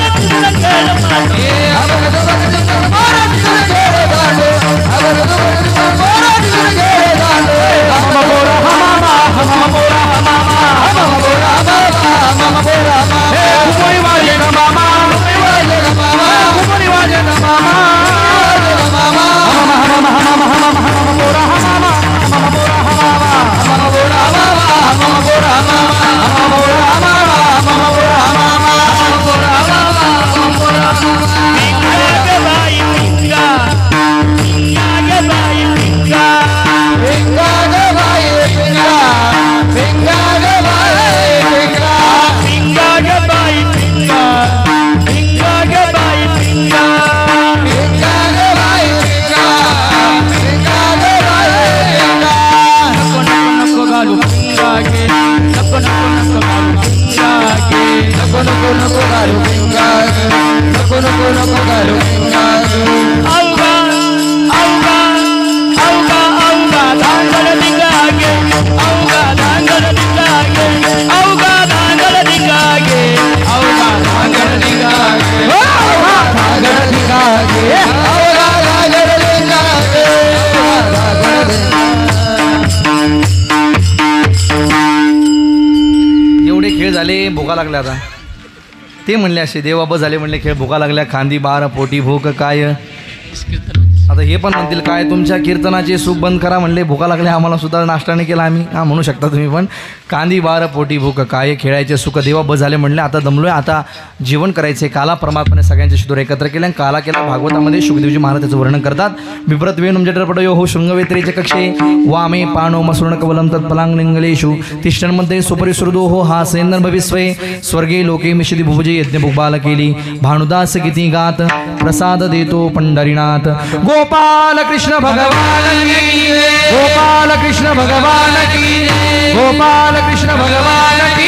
S1: भुका लागल्या. आता ते म्हणले असे देवा झाले म्हणले खेळ भुका लागल्या खांदी बार पोटी भूक काय. आता हे पण म्हणतील काय तुमच्या कीर्तनाचे सुख बंद करा म्हणले भुका लागले आम्हाला सुद्धा नाश्ता नाही केला आम्ही. हां म्हणू शकता तुम्ही पण. कांदी बार पोटी भूक काय खेळायचे सुख देवा झाले म्हणले आता दमलोय आता जीवन करायचे. काला परमात्माने सगळ्यांचे शिदूर एकत्र केले आणि काला केला भागवतामध्ये सुखदेवजी महाराज त्याचं वर्णन करतात. बिभ्रत वेणुम जठरपटयो हो शृंगवेत्रेचे कक्षे वामे पाणो मसृण कवलम तत्पलांगलिंगलेषु तिष्ठन्मध्ये सुपरिसृदो हो हा सेंदन भविस्वे स्वर्गे लोके मिशिदी भुभुजे यज्ञ भुगबाल केली भानुदास किती गात प्रसाद देतो पंढरीनाथ. गोपाल कृष्ण भगवान की गोपाल कृष्ण भगवान की गोपाल कृष्ण भगवान की